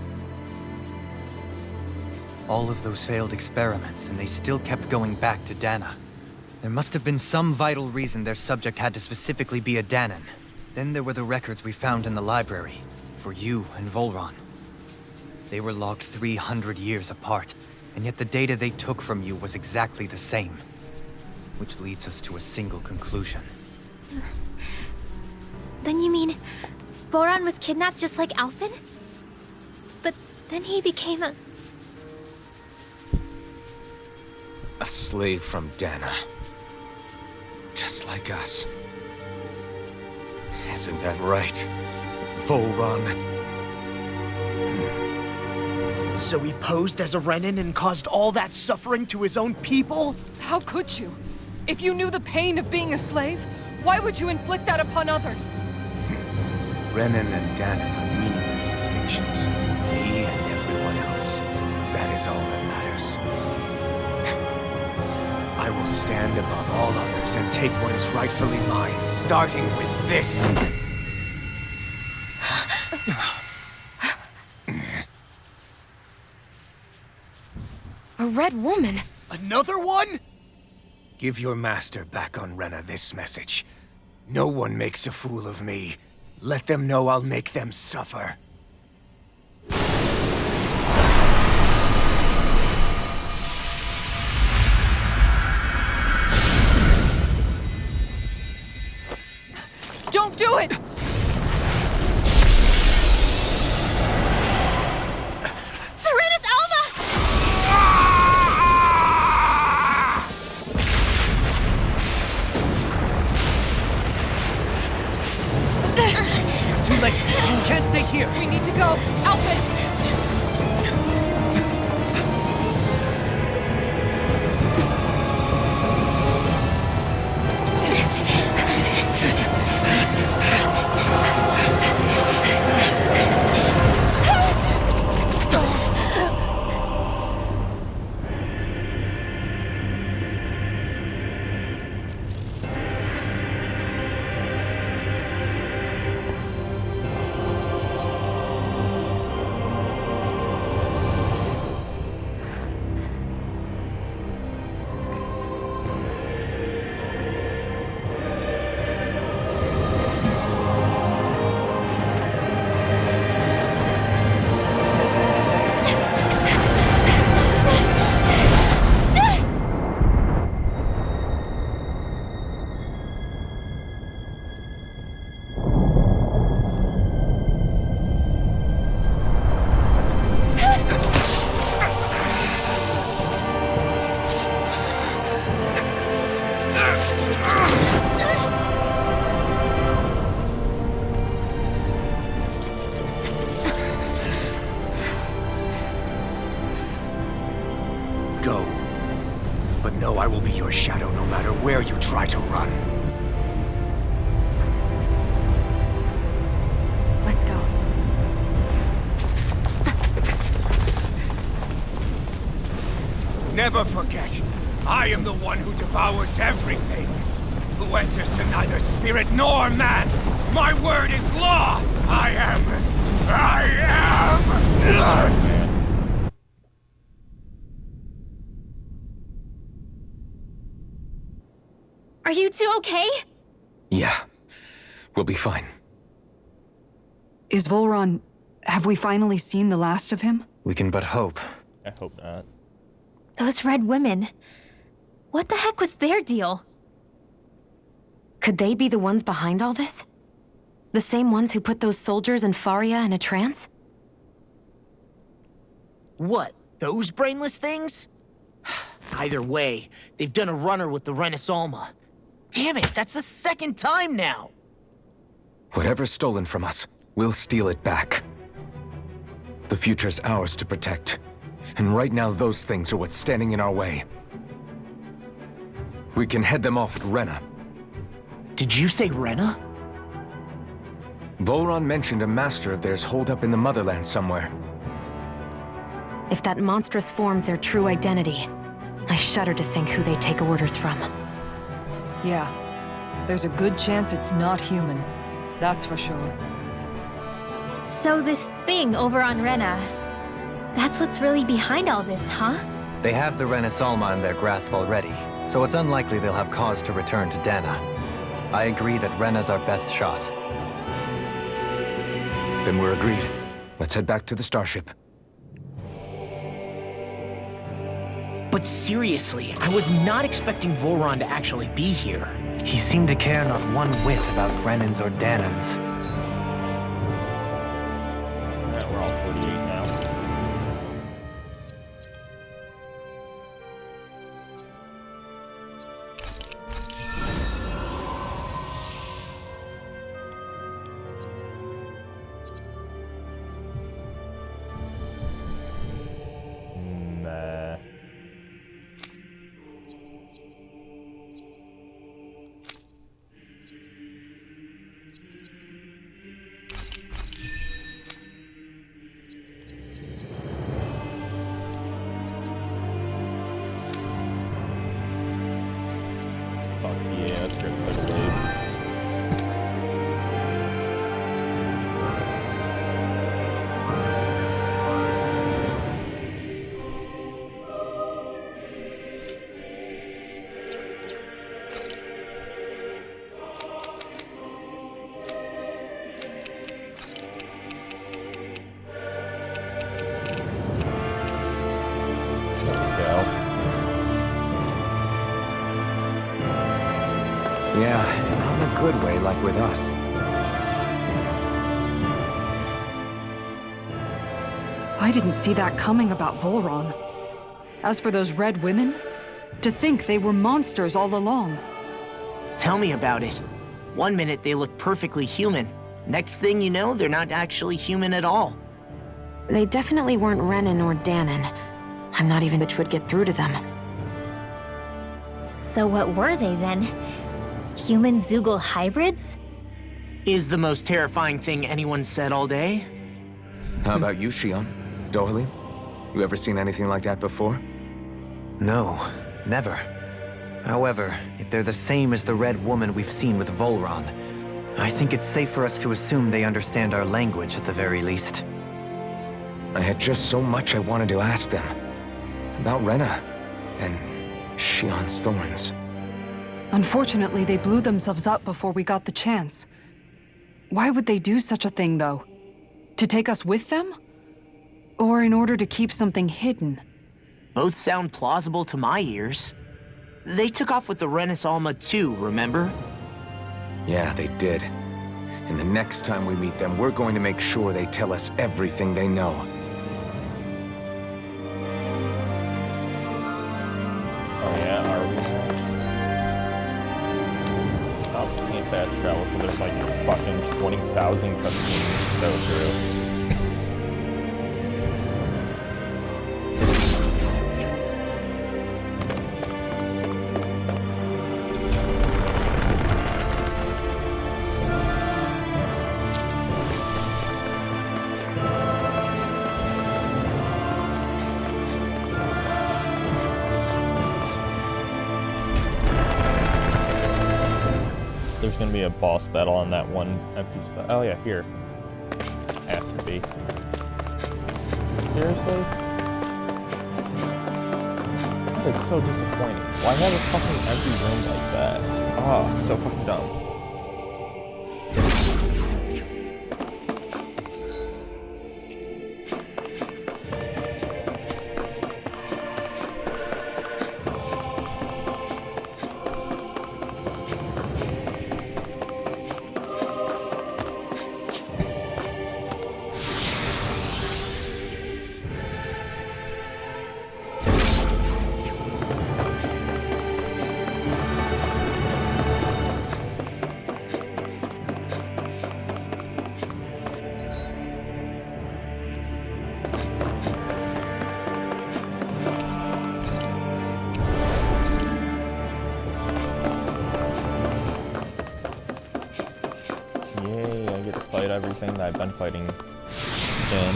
All of those failed experiments, and they still kept going back to Dana. There must have been some vital reason their subject had to specifically be a Danan. Then there were the records we found in the library, for you and Volron. They were logged 300 years apart, and yet the data they took from you was exactly the same. Which leads us to a single conclusion. Then you mean Voron was kidnapped just like Alphen? But then he became a... A slave from Dana. Just like us. Isn't that right, Volron? So he posed as a Renin and caused all that suffering to his own people? How could you? If you knew the pain of being a slave, why would you inflict that upon others? Renin and Dana are meaningless distinctions. Me and everyone else. That is all that matters. I will stand above all others and take what is rightfully mine, starting with this. A red woman? Another one? Give your master back on Rena this message. No one makes a fool of me. Let them know I'll make them suffer. Don't do it! Serenus Alva! It's too late! You can't stay here! We need to go! Alphen! Go. But know I will be your shadow no matter where you try to run. Let's go. Never forget, I am the one who devours everything. Who answers to neither spirit nor man. My word is law. I am. Are you two okay? Yeah, we'll be fine. Is Volron... Have we finally seen the last of him? We can but hope. I hope not. Those red women. What the heck was their deal? Could they be the ones behind all this? The same ones who put those soldiers in Faria in a trance? What, those brainless things? Either way, they've done a runner with the Renaissance. Damn it, that's the second time now! Whatever's stolen from us, we'll steal it back. The future's ours to protect. And right now, those things are what's standing in our way. We can head them off at Rena. Did you say Rena? Volron mentioned a master of theirs holed up in the motherland somewhere. If that monstrous form's their true identity, I shudder to think who they take orders from. Yeah. There's a good chance it's not human. That's for sure. So this thing over on Rena, that's what's really behind all this, huh? They have the Renaissance in their grasp already, so it's unlikely they'll have cause to return to Dana. I agree that Rena's our best shot. Then we're agreed. Let's head back to the starship. But seriously, I was not expecting Volron to actually be here. He seemed to care not one whit about Renans or Danans. Yeah, we're all 48 now. Nah. Fuck yeah, let's rip for the wave. There we go. Yeah, not in a good way like with us. I didn't see that coming about Volron. As for those red women, to think they were monsters all along. Tell me about it. One minute they look perfectly human. Next thing you know, they're not actually human at all. They definitely weren't Renan or Danon. I'm not even which would get through to them. So what were they then? Human Zoogle hybrids? Is the most terrifying thing anyone said all day? How about you, Shion? Dohalim? You ever seen anything like that before? No, never. However, if they're the same as the Red Woman we've seen with Volron, I think it's safe for us to assume they understand our language at the very least. I had just so much I wanted to ask them. About Rena, and Shion's thorns. Unfortunately, they blew themselves up before we got the chance. Why would they do such a thing, though? To take us with them? Or in order to keep something hidden? Both sound plausible to my ears. They took off with the Renaissance too, remember? Yeah, they did. And the next time we meet them, we're going to make sure they tell us everything they know. Oh yeah, are we? Oh, can't fast travel, so there's like fucking 20,000 cutscenes to go through. There's gonna be a boss battle on that one empty spot. Oh yeah, here. Has to be. Seriously? It's so disappointing. Why have a fucking empty room like that? Oh, it's so fucking dumb. Yay, I get to fight everything that I've been fighting in.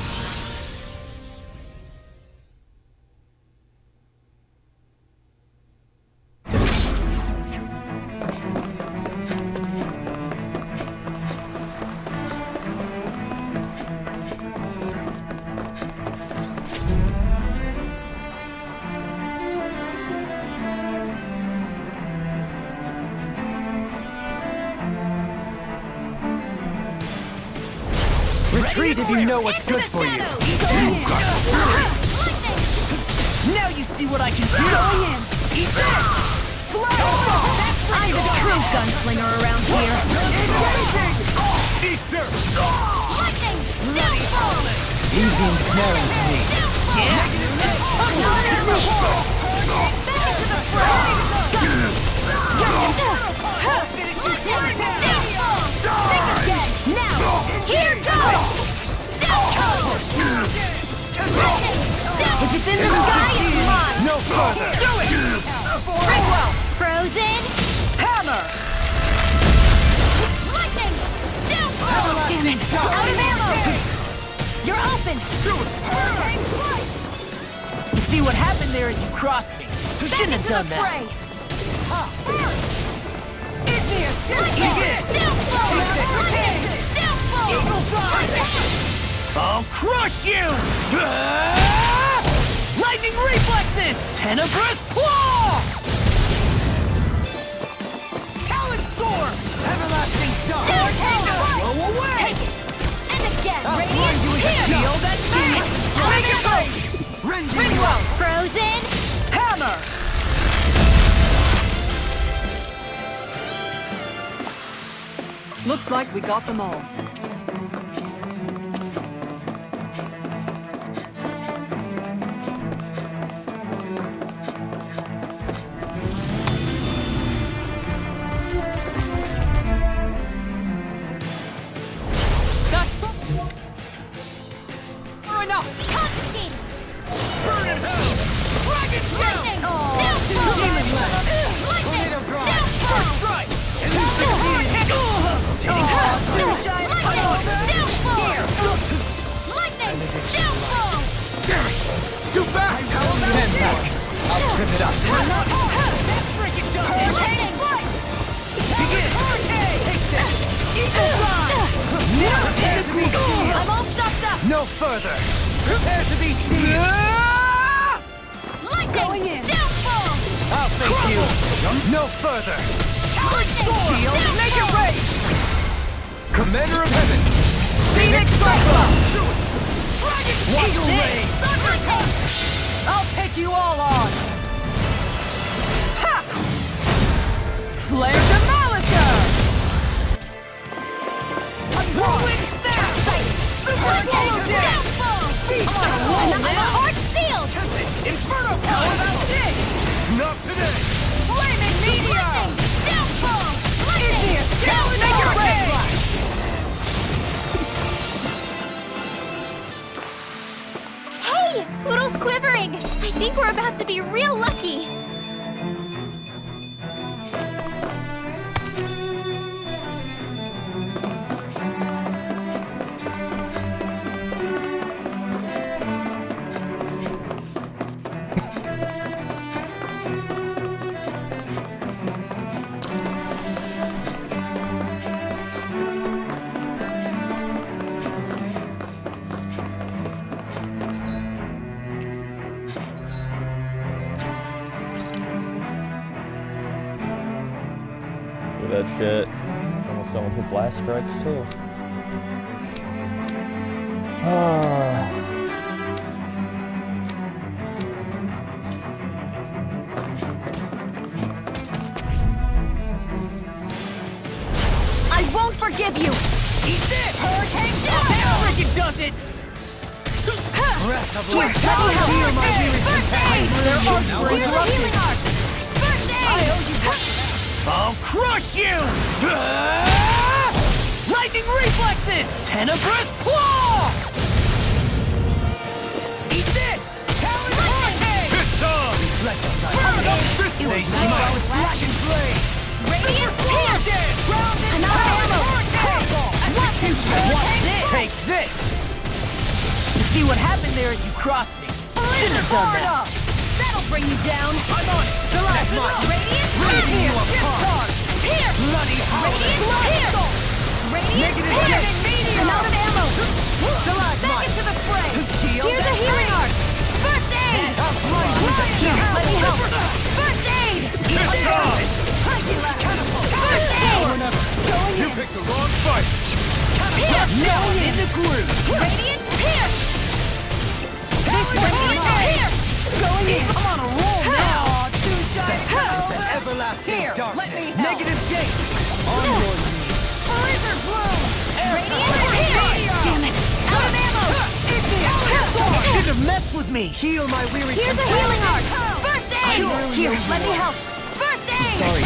Retreat if you know what's good for you. Now you see what I can do! Going in! Eat this! I'm the true gunslinger around here! Eat dirt! Lightning! Downfall! Easy and snaring to me. Yeah? Back to the fray! Lightning! Downfall! Think again! Now! Here goes! Downfall! Lightning! If it's in the sky, it's mine! No further! Do it! Ringwell! Frozen! Hammer! Lightning! Downfall! Damn it! Out of ammo! You're open! You see what happened there is you crossed me. You shouldn't have done that. Fray! Lightning! Downfall! Lightning! Downfall! I'll crush you! Lightning reflexes! Tenebrous claw! Talent storm! Everlasting shock! Downfall! Go away! Take it! And again! I'll Radiant blind you with a here! shield and Damn it! Break it Out of break! ammo! Rend Ringwell! Frozen! Hammer! Looks like we got them all. That's far enough! Confiscate! Burn in hell! Dragon Lightning! Downfall! Demon blast! Lightning! Tornado drop! Downfall! Strike! Lightning! Downfall! Damn it! It's too fast! Stand back. I'll trip it up. Lightning! I'm all stopped up! No further! Prepare to be seen! Lightning! Downfall! I'll thank you! No further! Lightning! Shield, make it rain! Commander of Heaven! Phoenix Striker! Watch your rain! Lightning! I'll take you all on! Ha! Flare Demolisher! Whirlwind Snap! Super Swallow Dip! Downfall! I'm heart sealed! Inferno! How about this? Not today! Flaming Meteor! Lightning! Downfall! Lightning! Talent make it rain! Hey! Poodle's quivering! I think we're about to be real lucky! at that shit. Almost someone with blast strikes too. I won't forgive you! Eat this! Hurricane down! That freaking does it! Breath of Here, life. let me help. Heal my weary First aid! companion. Their arms were interrupted. First aid! I'll crush you! Lightning reflexes! Tenebrous claw! Eat this! Talon hurricane! It's on! Reflect on that. They smite with blackened blade. Radiant pierce! I'm out of ammo! Watch this! Take this! You see what happened there is you crossed me. Shouldn't have done that. That'll bring you down! I'm on it! That's mine! Radiant Ripping you pierce! apart! Pierce! Bloody Radiant howling! pierce! Radiant Negative pierce! hit. I'm out of ammo! Stalagmite. Back into the fray! Shield Here's a healing art! First aid! Here, let me help! First aid! It's on! First aid! You picked the wrong fight. Pierce! Now I'm in the groove! Radiant pierce! Radiant pierce! Going in! I'm on a roll now! Too shy to go! Everlasting Here, darkness. let me help. Negative gate! On your knees! Blizzard bloom! Radiant pierce! Damn it! Out of ammo! Shouldn't have messed with me! Heal my weary Here's a companion. healing art! First aid! Here, let me help! First aid! Sorry.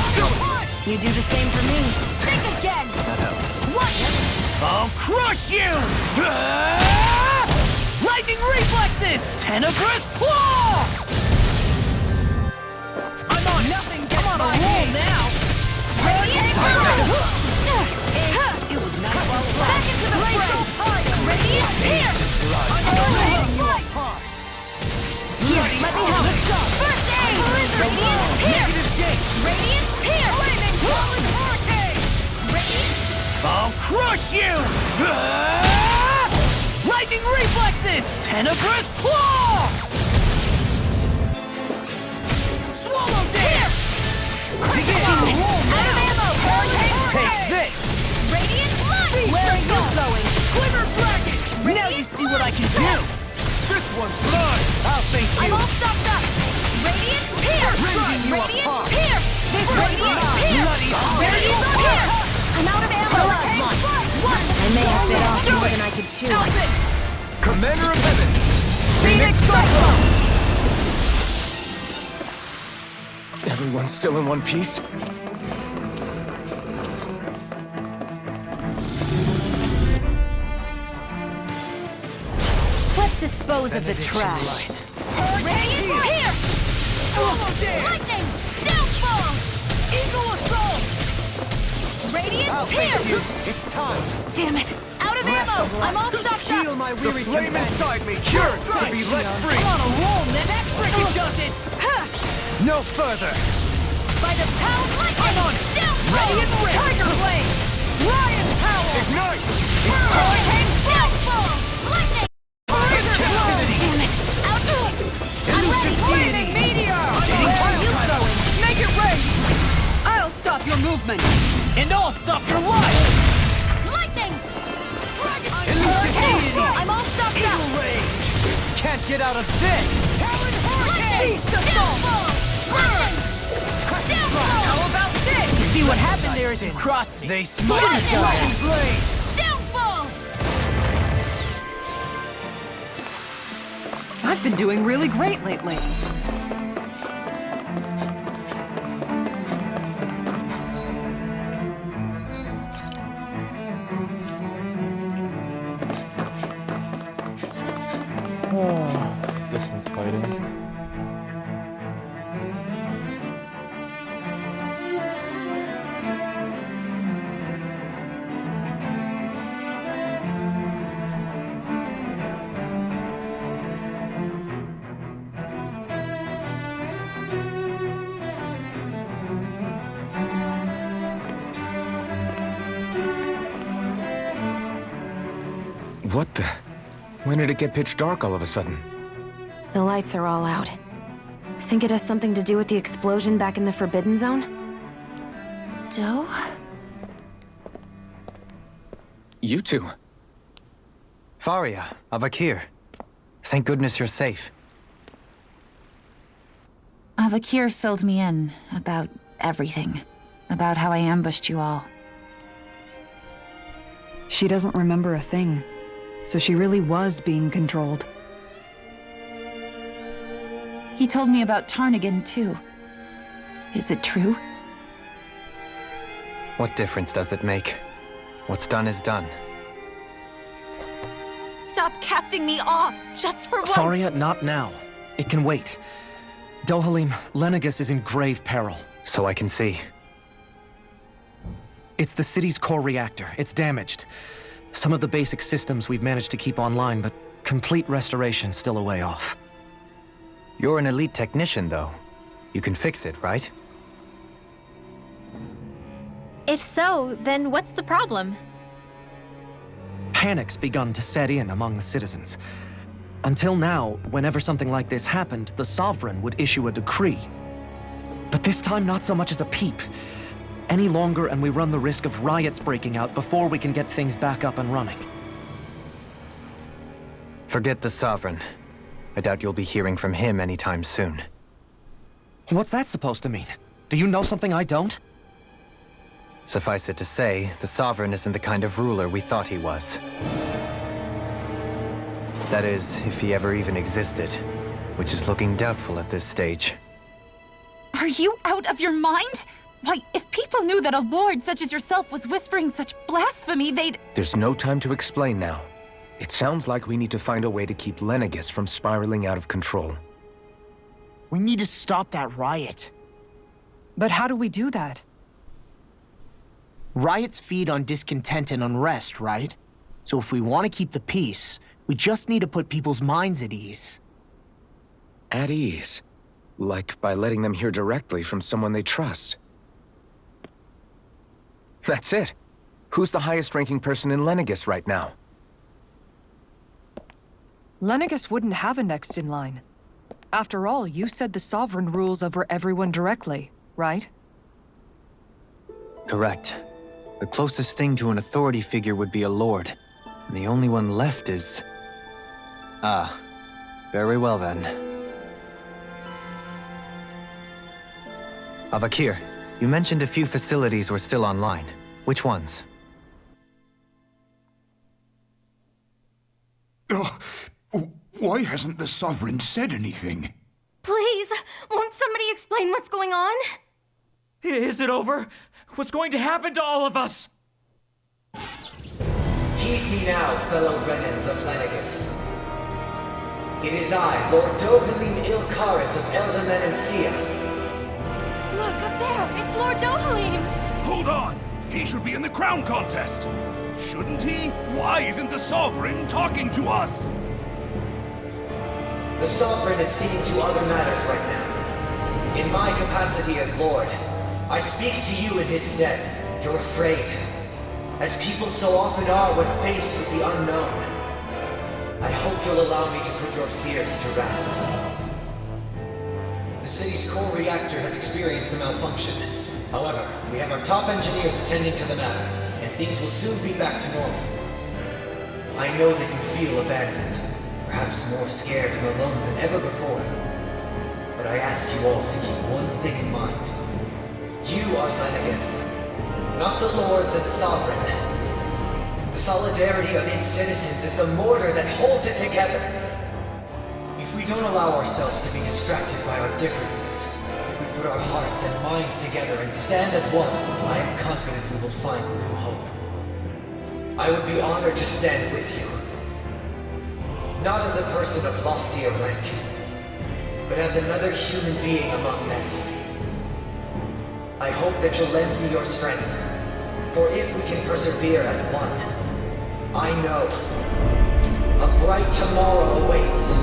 You do the same for me. Think again! What? I'll crush you! Lightning reflexes! Tenebrous claw! I'm on Nothing gets I'm on a by roll me. now! Radiant It was not well Back into the fray! Radiant pierce! Here, let me help! First aid! Radiant pierce! Negative gate! Radiant pierce! Radiant! I'll crush you! Lightning reflexes! Tenebrous claw! Swallow dare! Out of ammo! Take this! Radiant light! Where are you going? Quiver dragon! Now you see what I can do! This one's mine. I'll thank I'm you. all stopped up! Radiant pierce! Ripping you Radiant apart. pierce! Radiant pierce! Bloody Radiant pierce! I'm out of ammo! I may have bit off more than I could chew. Commander of Heaven. Phoenix Cyclone! Everyone's still in one piece? Let's dispose of the trash. Radiant pierce! Lightning! Downfall! Eagle assault! Radiant pierce! It's time. Damn it! Out of ammo! I'm all stopped Heal up! my The weary flame companion. inside me cured to be let free! I'm on a roll, man! That freaking does it! No further. By the pound lightning! I'm on it. Downfall! Ready and ready. Tiger blade! Riot power! Ignite. Hurricane downfall! Lightning! Blizzard blow! Damn it! Out! I'm ready! Lightning meteor! Where are you going? Make it rain! I'll stop your movement! And I'll stop your life! Lightning! Elucidate! I'm all stopped up! Eagle rage! Can't get out of this. Lightning! Downfall! Lightning! Downfall! How about this? You see what happened there is you crossed me. They smite. Lightning! Blade! Downfall! I've been doing really great lately. Distance fighting. What the? When did it get pitch dark all of a sudden? The lights are all out. Think it has something to do with the explosion back in the Forbidden Zone? Doe? You two. Faria, Avakir. Thank goodness you're safe. Avakir filled me in about everything. About how I ambushed you all. She doesn't remember a thing, so she really was being controlled. He told me about Tarnigan, too. Is it true? What difference does it make? What's done is done. Stop casting me off, just for once! Faria, not now. It can wait. Dohalim, Lenegis is in grave peril. So I can see. It's the city's core reactor. It's damaged. Some of the basic systems we've managed to keep online, but complete restoration's still a way off. You're an elite technician, though. You can fix it, right? If so, then what's the problem? Panic's begun to set in among the citizens. Until now, whenever something like this happened, the Sovereign would issue a decree. But this time, not so much as a peep. Any longer, and we run the risk of riots breaking out before we can get things back up and running. Forget the Sovereign. I doubt you'll be hearing from him anytime soon. What's that supposed to mean? Do you know something I don't? Suffice it to say, the Sovereign isn't the kind of ruler we thought he was. That is, if he ever even existed, which is looking doubtful at this stage. Are you out of your mind? Why, if people knew that a lord such as yourself was whispering such blasphemy, they'd... There's no time to explain now. It sounds like we need to find a way to keep Lenegis from spiraling out of control. We need to stop that riot. But how do we do that? Riots feed on discontent and unrest, right? So if we want to keep the peace, we just need to put people's minds at ease. At ease? Like by letting them hear directly from someone they trust. That's it. Who's the highest-ranking person in Lenegis right now? Lenegis wouldn't have a next in line. After all, you said the Sovereign rules over everyone directly, right? Correct. The closest thing to an authority figure would be a lord. And the only one left is... Ah. Very well then. Avakir, you mentioned a few facilities were still online. Which ones? Why hasn't the Sovereign said anything? Please, won't somebody explain what's going on? Is it over? What's going to happen to all of us? Heed me now, fellow Renans of Lenegis. It is I, Lord Dohalim Ilkaris of Elda Menancia. Look, up there! It's Lord Dohalim! Hold on! He should be in the crown contest! Shouldn't he? Why isn't the Sovereign talking to us? The Sovereign is seeing to other matters right now. In my capacity as Lord, I speak to you in his stead. You're afraid, as people so often are when faced with the unknown. I hope you'll allow me to put your fears to rest. The city's core reactor has experienced a malfunction. However, we have our top engineers attending to the matter, and things will soon be back to normal. I know that you feel abandoned, perhaps more scared and alone than ever before. But I ask you all to keep one thing in mind. You are Lenegis, not the lords and sovereign. The solidarity of its citizens is the mortar that holds it together. If we don't allow ourselves to be distracted by our differences, if we put our hearts and minds together and stand as one, I am confident we will find new hope. I would be honored to stand with you. Not as a person of loftier rank, but as another human being among many. I hope that you'll lend me your strength, for if we can persevere as one, I know a bright tomorrow awaits.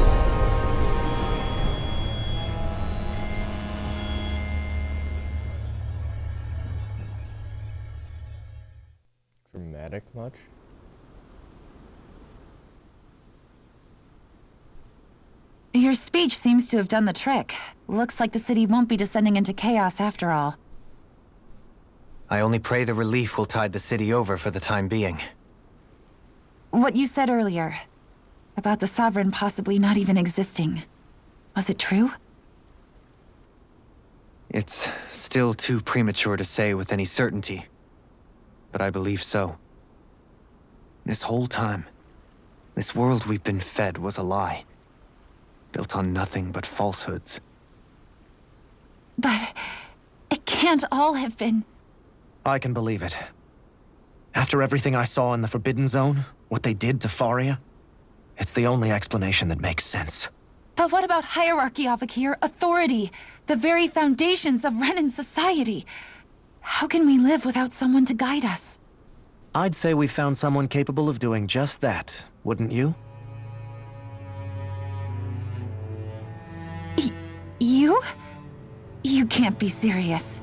Dramatic much? Your speech seems to have done the trick. Looks like the city won't be descending into chaos after all. I only pray the relief will tide the city over for the time being. What you said earlier, about the Sovereign possibly not even existing, was it true? It's still too premature to say with any certainty, but I believe so. This whole time, this world we've been fed was a lie, built on nothing but falsehoods. But it can't all have been... I can believe it. After everything I saw in the Forbidden Zone, what they did to Faria, it's the only explanation that makes sense. But what about hierarchy, Avakir? Authority? The very foundations of Renan society? How can we live without someone to guide us? I'd say we found someone capable of doing just that, wouldn't you? You? You can't be serious.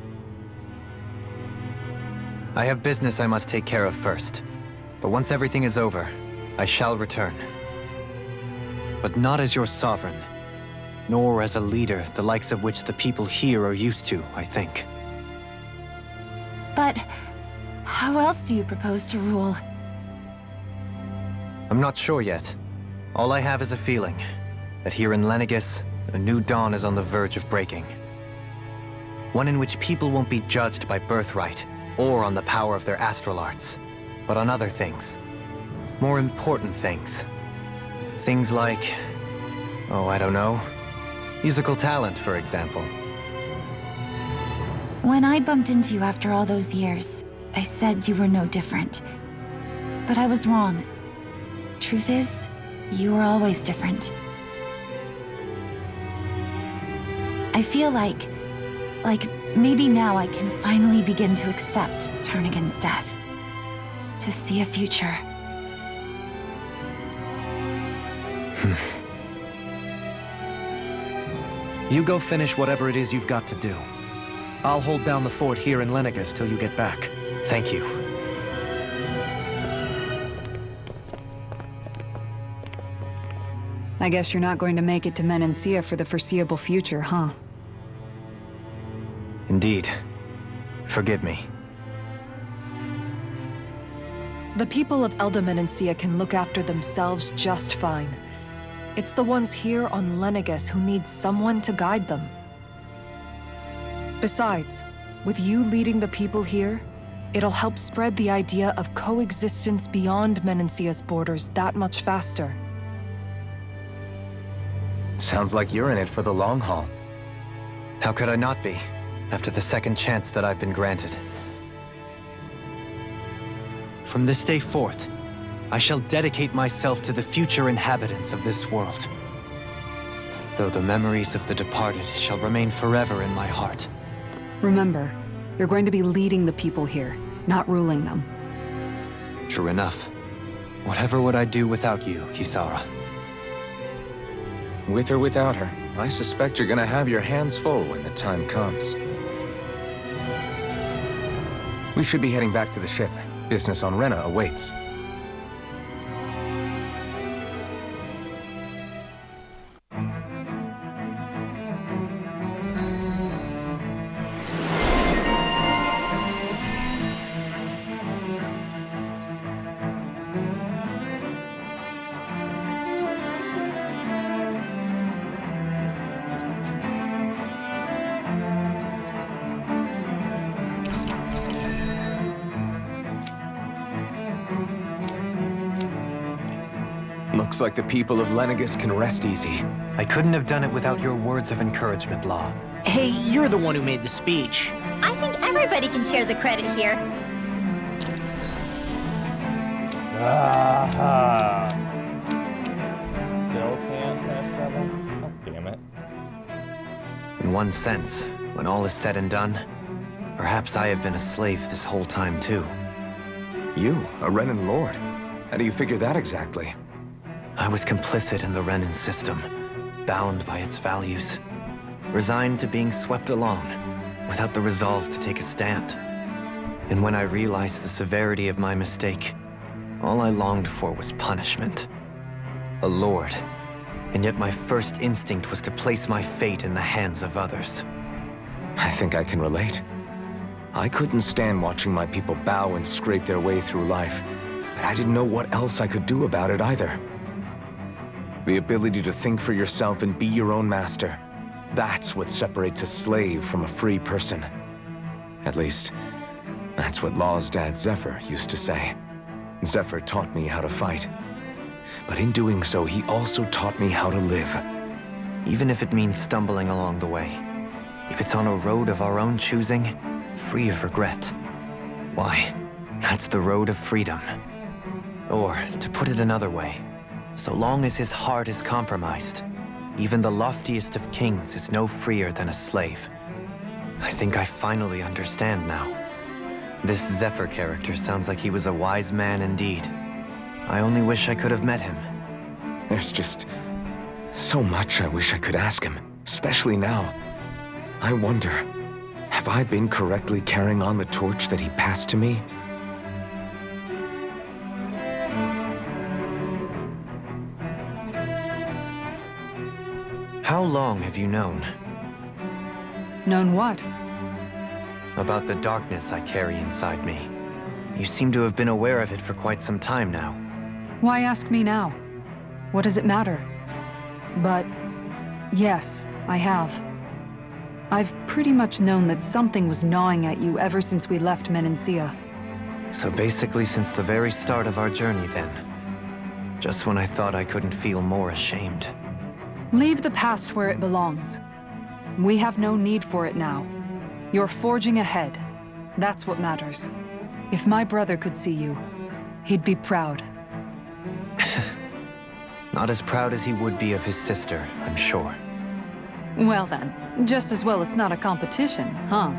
I have business I must take care of first. But once everything is over, I shall return. But not as your sovereign, nor as a leader the likes of which the people here are used to, I think. But how else do you propose to rule? I'm not sure yet. All I have is a feeling that here in Lenegis, a new dawn is on the verge of breaking. One in which people won't be judged by birthright or on the power of their astral arts, but on other things. More important things. Things like, oh, I don't know, musical talent, for example. When I bumped into you after all those years, I said you were no different. But I was wrong. Truth is, you were always different. I feel like maybe now I can finally begin to accept Turnagain's death. To see a future. You go finish whatever it is you've got to do. I'll hold down the fort here in Lenegis till you get back. Thank you. I guess you're not going to make it to Menancia for the foreseeable future, huh? Indeed. Forgive me. The people of Elda Menancia can look after themselves just fine. It's the ones here on Lenegis who need someone to guide them. Besides, with you leading the people here, it'll help spread the idea of coexistence beyond Menancia's borders that much faster. Sounds like you're in it for the long haul. How could I not be, after the second chance that I've been granted? From this day forth, I shall dedicate myself to the future inhabitants of this world. Though the memories of the departed shall remain forever in my heart. Remember, you're going to be leading the people here, not ruling them. True enough. Whatever would I do without you, Kisara? With or without her, I suspect you're gonna have your hands full when the time comes. We should be heading back to the ship. Business on Rena awaits. Looks like the people of Lenegis can rest easy. I couldn't have done it without your words of encouragement, Law. Hey, you're the one who made the speech. I think everybody can share the credit here. Still can't have 7? God damn it. In one sense, when all is said and done, perhaps I have been a slave this whole time too. You, a Renan Lord? How do you figure that exactly? I was complicit in the Renan system, bound by its values, resigned to being swept along, without the resolve to take a stand. And when I realized the severity of my mistake, all I longed for was punishment. A lord. And yet my first instinct was to place my fate in the hands of others. I think I can relate. I couldn't stand watching my people bow and scrape their way through life, but I didn't know what else I could do about it either. The ability to think for yourself and be your own master, that's what separates a slave from a free person. At least, that's what Law's dad Zephyr used to say. Zephyr taught me how to fight. But in doing so, he also taught me how to live. Even if it means stumbling along the way. If it's on a road of our own choosing, free of regret. Why, that's the road of freedom. Or, to put it another way, so long as his heart is compromised, even the loftiest of kings is no freer than a slave. I think I finally understand now. This Zephyr character sounds like he was a wise man indeed. I only wish I could have met him. There's just so much I wish I could ask him, especially now. I wonder, have I been correctly carrying on the torch that he passed to me? How long have you known? Known what? About the darkness I carry inside me. You seem to have been aware of it for quite some time now. Why ask me now? What does it matter? But yes, I have. I've pretty much known that something was gnawing at you ever since we left Menancia. So basically since the very start of our journey then. Just when I thought I couldn't feel more ashamed. Leave the past where it belongs. We have no need for it now. You're forging ahead. That's what matters. If my brother could see you, he'd be proud. Not as proud as he would be of his sister, I'm sure. Well then, just as well it's not a competition, huh?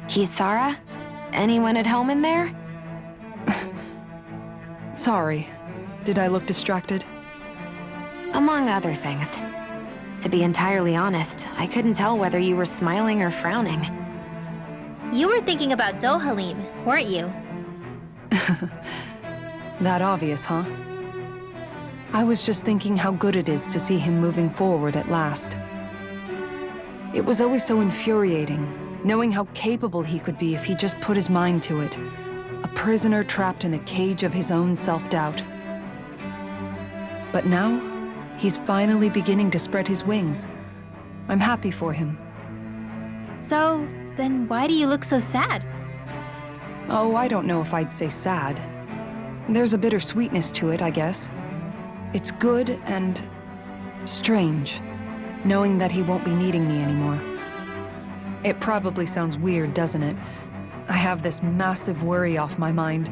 Kisara? Anyone at home in there? Sorry. Did I look distracted? Among other things. To be entirely honest, I couldn't tell whether you were smiling or frowning. You were thinking about Dohalim, weren't you? That obvious, huh? I was just thinking how good it is to see him moving forward at last. It was always so infuriating, knowing how capable he could be if he just put his mind to it. A prisoner trapped in a cage of his own self-doubt. But now, he's finally beginning to spread his wings. I'm happy for him. So, then why do you look so sad? Oh, I don't know if I'd say sad. There's a bittersweetness to it, I guess. It's good and strange, knowing that he won't be needing me anymore. It probably sounds weird, doesn't it? I have this massive worry off my mind.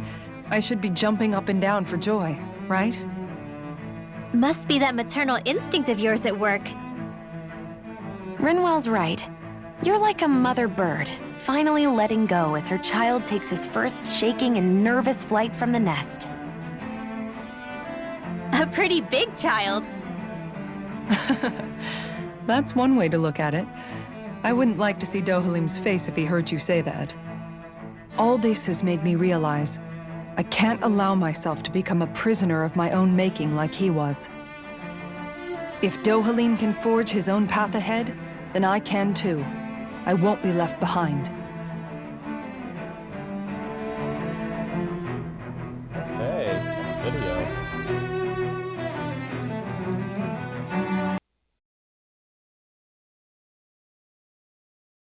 I should be jumping up and down for joy, right? Must be that maternal instinct of yours at work. Rinwell's right. You're like a mother bird, finally letting go as her child takes his first shaking and nervous flight from the nest. A pretty big child. That's one way to look at it. I wouldn't like to see Dohalim's face if he heard you say that. All this has made me realize I can't allow myself to become a prisoner of my own making like he was. If Dohalim can forge his own path ahead, then I can too. I won't be left behind. Okay, next video.